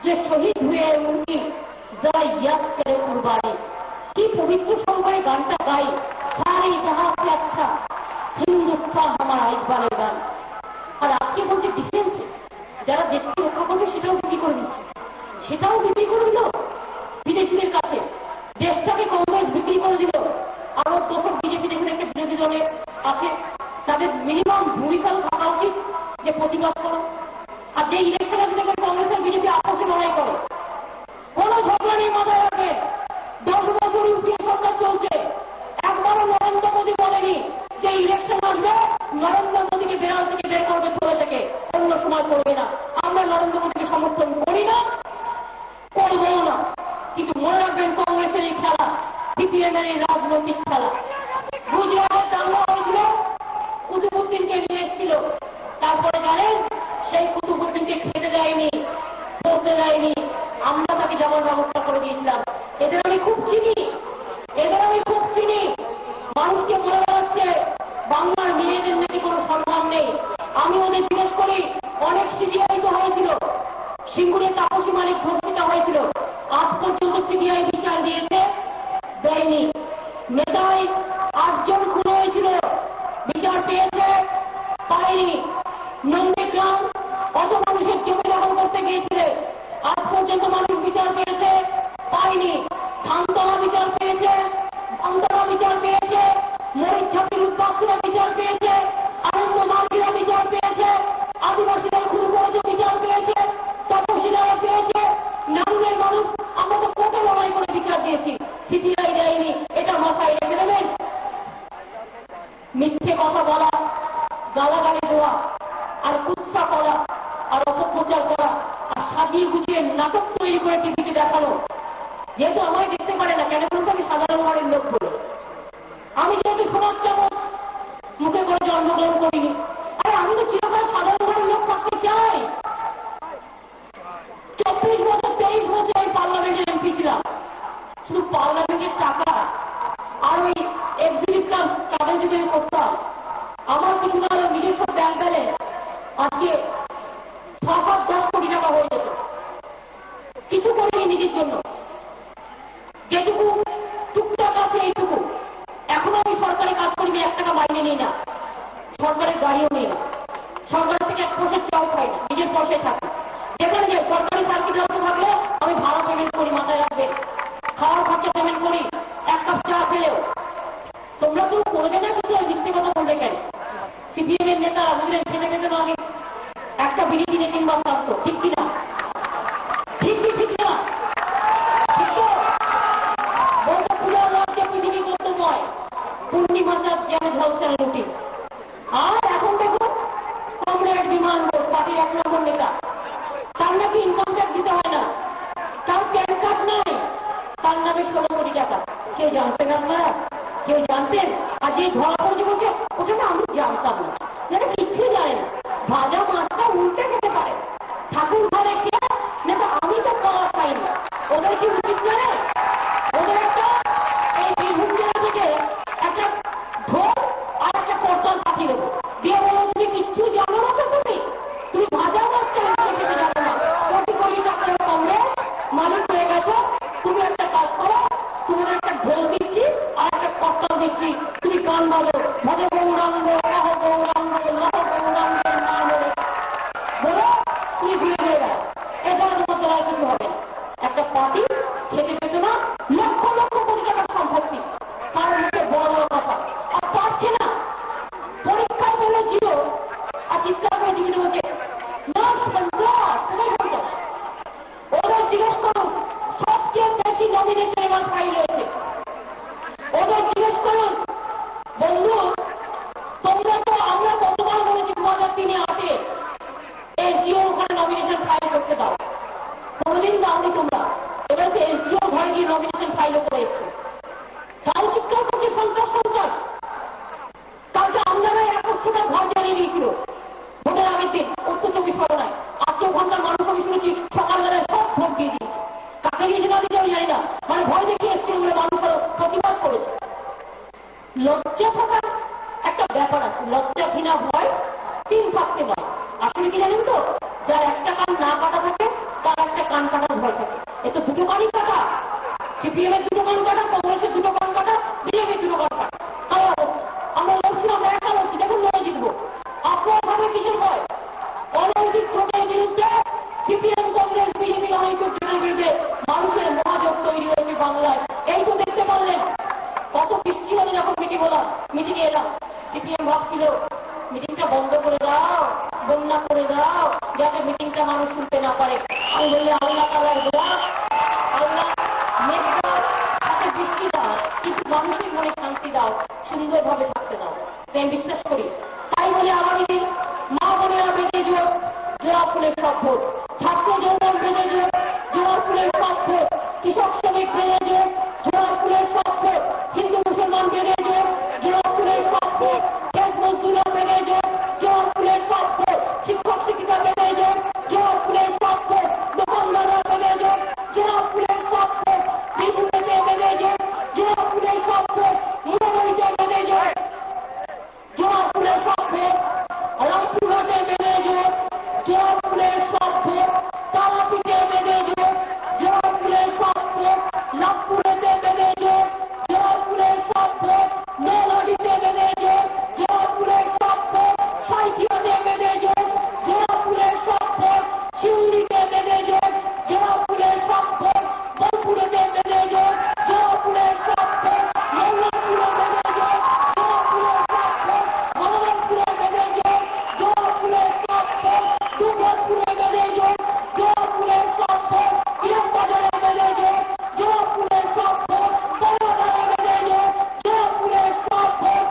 जो शहीद हुए उनकी जरा याद करे कुर्बानी। की पवित्र संगरे गानটা गाई, सारे जहां से अच्छा हिंदुस्तान हमारा इकबालेর গান। আর আজকে বলছে ডিফেন্সে যারা দেশকে রক্ষা করবে সেটাও বিক্রি করে দিচ্ছে, সেটাও বিক্রি করে দিল বিদেশিদের কাছে, দেশটাকে কংগ্রেস বিক্রি করে দিল। আরো দোষক বিজেপি দেখুন একটা বিরোধী দলে আছে, তাদের মিনিমাম ভূমিকা থাকা উচিত যে প্রতিবাদ করো। আর যে ইলেকশন আছে দেখবেন কংগ্রেস আর বিজেপি আপোষে লড়াই করে, কোন ঝগড়া নেই। মাথায় রাখবে 10 বছর ইউপিএ সরকার চলছে, একবারও নরেন্দ্র মোদী বলেনি যে ইলেকশন আসবে নরেন্দ্র মোদীকে বেড়াল থেকে বের করবে চলে থেকে। সময় করবে না। আমরা নরেন্দ্র মোদীকে সমর্থন করি না, করবও না। কিন্তু মনে রাখবেন, কংগ্রেসের এই খেলা সিপিএম এর এই রাজনৈতিক খেলা। গুজরাটের দাঙ্গা হয়েছিল, কুতুবুদ্দিনকে নিয়ে এসেছিল, তারপরে জানেন সেই কুতুবুদ্দিনকে খেতে দেয়নি, পড়তে দেয়নি, আমরা তাকে যাওয়ার ব্যবস্থা করে দিয়েছিলাম। এদের আমি খুব চিনি, এদের আমি খুব চিনি। মানুষকে বলে বেড়াচ্ছে বাংলার মেয়েদের নাকি কোনো সম্মান নেই। আমি ওদের জিজ্ঞেস করি, অনেক সিবিআই তো হয়েছিল, সিঙ্গুরের তাপসী মালিক ধর্ষিতা হয়েছিল, আজ পর্যন্ত সিবিআই বিচার দিয়েছে? দেয়নি। মেধায় 8 জন খুন হয়েছিল, বিচার পেয়েছে? পায়নি। নন্দীগ্রাম অত মানুষের জমি দখল করতে গিয়েছিল, আজ পর্যন্ত মানুষ বিচার পেয়েছে? পায়নি। ধানতলা বিচার পেয়েছে, আমতলা বিচার পেয়েছে, মরিচঝাপির উদ্বাস্তুরা বিচার পেয়েছে, আনন্দ মার্গীরা বিচার পেয়েছে, আদিবাসীরা খুন করেছে বিচার পেয়েছে, তপশিলারা পেয়েছে, নারীদের মানুষ আমরা তো কোর্টে লড়াই করে বিচার দিয়েছি, সিবিআই দেয়নি। এটা মাথায় রেখে দেবেন। মিথ্যে কথা বলা, গালাগালি দেওয়া, আর কুৎসা করা, আর অপপ্রচার করা, আর সাজিয়ে গুছিয়ে নাটক তৈরি করে টিভিতে দেখানো। যেহেতু আমায় দেখতে পারে না, কেন বলতো আমি সাধারণ ঘরের লোক বলে, আমি যেহেতু সমাজ চামচ মুখে করে জন্মগ্রহণ করিনি, আরে আমি তো চিরকাল সাধারণ ঘরের লোক থাকতে চাই। 24 বছর 23 বছর আমি পার্লামেন্টের এমপি ছিলাম। শুধু পার্লামেন্টের টাকা আর ওই এক্সিবিট কাগজ যদি আমি করতাম, আমার কিছু না হলে নিজস্ব ব্যাংক ব্যালেন্স আজকে 6-7-10 কোটি টাকা হয়ে যেত। কিছু করিনি নিজের জন্য, যেটুকু টুকটাক আছে এইটুকু। এখনো আমি সরকারি কাজ করি, 1 টাকা মাইনে নিই না, সরকারের গাড়িও নেই না, সরকার থেকে 1 পয়সা চাও খাই না, নিজের পয়সায় থাকি। যেখানে যাই সরকারি সার্কিট হাউসে থাকলে আমি ভাড়া পেমেন্ট করি, মাথায় রাখবে, খাওয়ার খরচা পেমেন্ট করি, 1 কাপ চা খেলেও। তোমরা কেউ করবে না কিছু, মিথ্যে কথা বলবে কেন? সিপিএম এর নেতারা বুঝলেন, খেতে খেতে না আমি একটা বিড়ি কিনে কিনবার থাকতো, ঠিক কিনা? ঠিক কি ঠিক না? ঠিক তো? বলতো পূজার রাজ্যে পৃথিবী কর্তব্যয়, পূর্ণিমা চাঁদ যেন ঝলসার রুটি। আর এখন দেখো কমরেড বিমান পার্টির 1 নম্বর নেতা, তার নাকি ইনকাম ট্যাক্স দিতে হয় না, তার প্যান কার্ড নাই, তার নামে 16 কোটি টাকা। কেউ জানতেন আপনারা? কেউ জানতেন? আর যে ধরা পড়েছে বলছে ওটা না আমি জানতাম না, যেটা কিচ্ছু জানে না, ভাজা মাছটা উল্টে খেতে পারে, ঠাকুর ঘরে কে না, তো আমি তো খাওয়া খাইনি। ওদের কি উচিত জানে? ওদের একটা এই বীরভূম জেলা থেকে একটা ঢোল আর একটা করতাল পাঠিয়ে দেবো, দিয়ে বলো তুমি কিচ্ছু জানো না, তো তুমি ভাজা মাছটা উল্টে খেতে জানো না, কোটি কোটি টাকার কংগ্রেস মালিক হয়ে গেছো, তুমি একটা কাজ করো, তুমি একটা ঢোল দিচ্ছি আর একটা করতাল দিচ্ছি, তুমি গান বলো, ভজ গৌরাঙ্গ লহ গৌরাঙ্গ লহ গৌরাঙ্গের নাম বলো, তুমি ঘুরে ঘুরে বেড়াও, এছাড়া তোমার দ্বারা আর কিছু হবে না। একটা পার্টি খেতে পেত না, লক্ষ লক্ষ কোটি টাকার সম্পত্তি, তার মুখে বড় বড় কথা, আর পারছে না, পরীক্ষায় পেলে ছিল, আর চিৎকার করে টিভিতে বলছে নার্স 50 ওদের জিজ্ঞেস করুন সবচেয়ে বেশি নমিনেশন এবার ফাইল হয়েছে। ওদের জিজ্ঞেস করুন বন্ধু, তোমরা তো, আমরা কতবার বলেছি 2003-8 এসডিওর ওখানে নমিনেশন ফাইল করতে দাও, কোনোদিন দাওনি তোমরা, এবার তো এসডিওর ঘরে গিয়ে নমিনেশন ফাইল করে এসছো, তাও চিৎকার করছে সন্ত্রাস সন্ত্রাস। কালকে আপনারা 100টা ঘর জ্বালিয়ে দিয়েছিল ভোটের আগের দিন উত্তর 24 পরগনায়, আজকে ওখানকার মানুষ আমি শুনেছি সকালবেলায় সব ভোট দিয়ে দিয়েছে, কাকে দিয়েছে না দিয়েছে আমি জানি না, মানে ভয় দেখিয়ে এসেছিল বলে মানুষ আরো প্রতিবাদ করেছে। লজ্জা থাকার একটা ব্যাপার আছে, লজ্জা ঘৃণা ভয় 3 থাকতে নয়। আসলে কি জানেন তো, যার একটা কান না কাটা থাকে তার একটা কান কাটার ভয় থাকে। এ তো 2টো কানই কাটা, সিপিএম এর 2টো কান কাটা, কংগ্রেসের 2টো কান কাটা, বিজেপির 2টো কান কাটা। তাই অবস্থা, আমরা লড়ছি, আমরা একা লড়ছি, দেখুন লড়ে জিতবো। আপনার সামনে কিসের ভয়? অনৈতিক জোটের বিরুদ্ধে সিপিএম কংগ্রেস বিজেপির অনৈতিক জোটের বিরুদ্ধে মানুষের মহাজোট তৈরি হয়েছে বাংলায়। এই তো দেখতে পারলেন, কত বৃষ্টি হলে যখন মিটিংয়ে এলাম, সিপিএম ভাবছিল মিটিংটা বন্ধ করে দাও, বন্যা করে দাও, যাতে মিটিংটা মানুষ শুনতে না পারে। আমি বললে আল্লাহ তাআলার দোয়া, আল্লাহ মেঘটা হাতে বৃষ্টি দাও, কিন্তু মানুষের মনে শান্তি দাও, সুন্দরভাবে থাকতে দাও, তাই বিশ্বাস করি। তাই বলে আগামী দিন মা বোনেরা বেঁচে জোট, জোড়া ফুলের সব ভোট, ছাত্র যৌবন বেড়ে যোগ, জোড়া ফুলের সব ভোট, কৃষক শ্রমিক বেড়ে যোগ, জোড়া ফুলের সব ভোট, হিন্দু মুসলমান বেড়ে যোগ, জোড়া ফুলের সব ভোট, গ্যাস মজদুরা বেড়ে যোগ, জোড়া ফুলের সব ভোট, শিক্ষক শিক্ষিকা বেড়ে যোগ, জোড়া ফুলের সব ভোট, দোকানদাররা বেড়ে যোগ, জোড়া ফুলের সব ভোট, বিপুলতে বেড়ে যোগ, জোড়া ফুলের সব ভোট, মোটামুটিতে বেড়ে যোগ, জোড়া ফুলের সব ভোট, রামপুরহাটে বেড়ে যোগ, জোড়া ফুলের সব ভোট, তারাপীঠে বেড়ে যোগ, জোড়া ফুলের সব ভোট, নাগপুরেতে বেড়ে যোগ, জোড়া ফুলের সব ভোট, নলহাটিতে বেড়ে যোগ, জোড়া ফুলের সব ভোট, সাঁইথিয়াতে বেড়ে যোগ, জোড়া ফুলের সব ভোট, শিউরিতে বেড়ে যোগ, জোড়া ফুলের সব ভোট, বোলপুরেতে বেড়ে যোগ, জোড়া ফুলের সব ভোট, মল্লারপুরে বেড়ে যোগ, জোড়া ফুলের সব ভোট, মহারাজপুরে বেড়ে যোগ, জোড়া ফুলের সব ভোট, দুর্গাপুরে বেড়ে যোগ, জোড়া ফুলের সব ভোট, ইরামবাজারে বেড়ে যোগ, জোড়া ফুলের সব ভোট, বড়বাজারে বেড়ে যোগ, জোড়া ফুলের সব ভোট,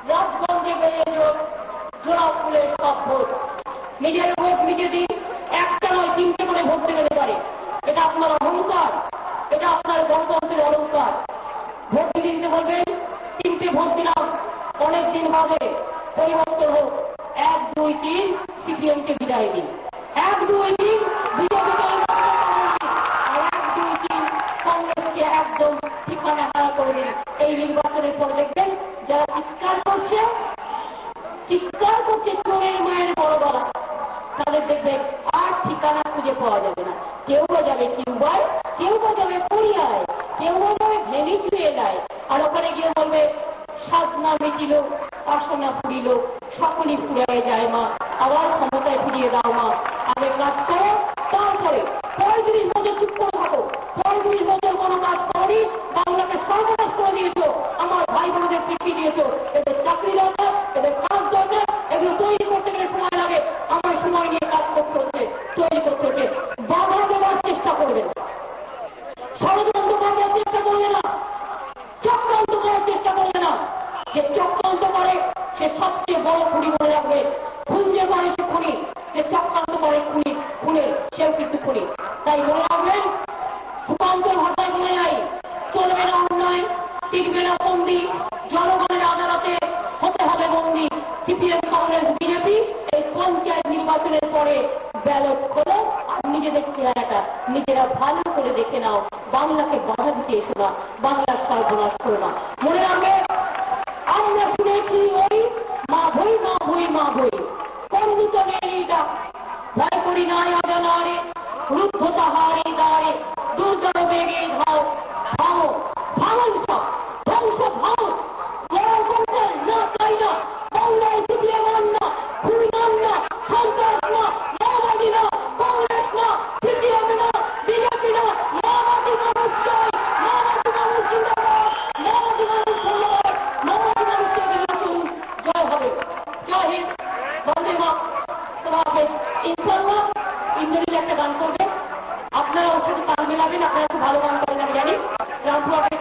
রাজগঞ্জে বেড়ে যোগ, জোড়া ফুলের সব ভোট। নিজের ভোট নিজে দিন, একটা নয় তিনটে করে ভোট দেবেন পারে, এটা আপনার অহংকার, এটা আপনার গণতন্ত্রের অলঙ্কার। ভোট দিতে দিতে বলবেন তিনটে ভোট দিলাম, অনেক দিন বাদে পরিবর্তন হোক, 1 2 3 সিপিএম কে বিদায় দিন, 1 2 3 বিজেপিকে আর 1 2 3 কংগ্রেসকে একদম ঠিকানা হারা করে দিন। এই নির্বাচনের পর দেখবেন যারা চিৎকার করছে চোরের মায়ের বড় গলা, তাদের দেখবেন আর ঠিকানা খুঁজে পাওয়া যাবে না। কেউ বা যাবে কিউবায়, কেউ বা যাবে কোরিয়ায়, কেউ বা যাবে ভেনিজুয়েলায়, আর ওখানে গিয়ে বলবে সাধনা মিটিল, বাসনা ফুরিল, সকলই ফুরায় যায় মা, আবার ক্ষমতায় ফিরিয়ে দাও মা। আগে কাজ করো, তারপরে 35 বছর চুপ করে থাকো, 35 বছর কোনো কাজ করনি, বাংলাকে সর্বনাশ করে দিয়েছো, আমার ভাই বোনদের পিছিয়ে দিয়েছো। এদের চাকরি দরকার, এদের কাজ দরকার, এগুলো তৈরি করতে গেলে সময় লাগে, আমার সময় নিয়ে কাজ করতে হচ্ছে, তৈরি করতে হচ্ছে। বাধা দেওয়ার চেষ্টা করবে না, ষড়যন্ত্র করার চেষ্টা করবে না, চক্রান্ত করার চেষ্টা করবে না। যে চক্রান্ত করে সে সবচেয়ে বড় খুনি, মনে রাখবে। খুন যে করে সে খুনি, যে চক্রান্ত করে খুনের সেও কিন্তু খুনি। তাই মনে রাখবেন, সুকান্তের ভাষায় বলে যাই, চলবে না অন্যায়, টিকবে না বন্দি, জনগণের আদালতে হতে হবে বন্দি। সিপিএম কংগ্রেস বিজেপি এই পঞ্চায়েত নির্বাচনের পরে ব্যালট খোলো আর নিজেদের চেহারাটা নিজেরা ভালো করে দেখে নাও। বাংলাকে বাধা দিতে এসো না, বাংলার সর্বনাশ করো না। মনে রাখবে, আমরা শুনেছি ওই মা ভই মা ভই মা ভই, পণ্ডিত নেই ডাক, ভয় করি নাই অজানারে, রুদ্ধ তাহারে দ্বারে, দুর্জয় বেগে ধাও, ভাও ভাঙন সব ধ্বংস ভাও, মরার সংসার না চাই না, বাংলায় সিপিএম না, খুনিমান না, সন্ত্রাস না, মাওবাদী না, কংগ্রেস না, সিপিএম না, বিজেপি না, মাওবাদী মানুষ চাই, মাওবাদী মানুষ জিন্দাবাদ, মাওবাদী মানুষ ধন্যবাদ, মাওবাদী মানুষকে নির্বাচন জয় হবে। জয় হিন্দ, বন্দে তোমাকে ইনশাল্লাহ ইন্দ্রনীল একটা গান করবে, আপনারা ওর সাথে তাল মেলাবেন, আপনারা খুব ভালো গান করেন আমি জানি। রামপুরহাটে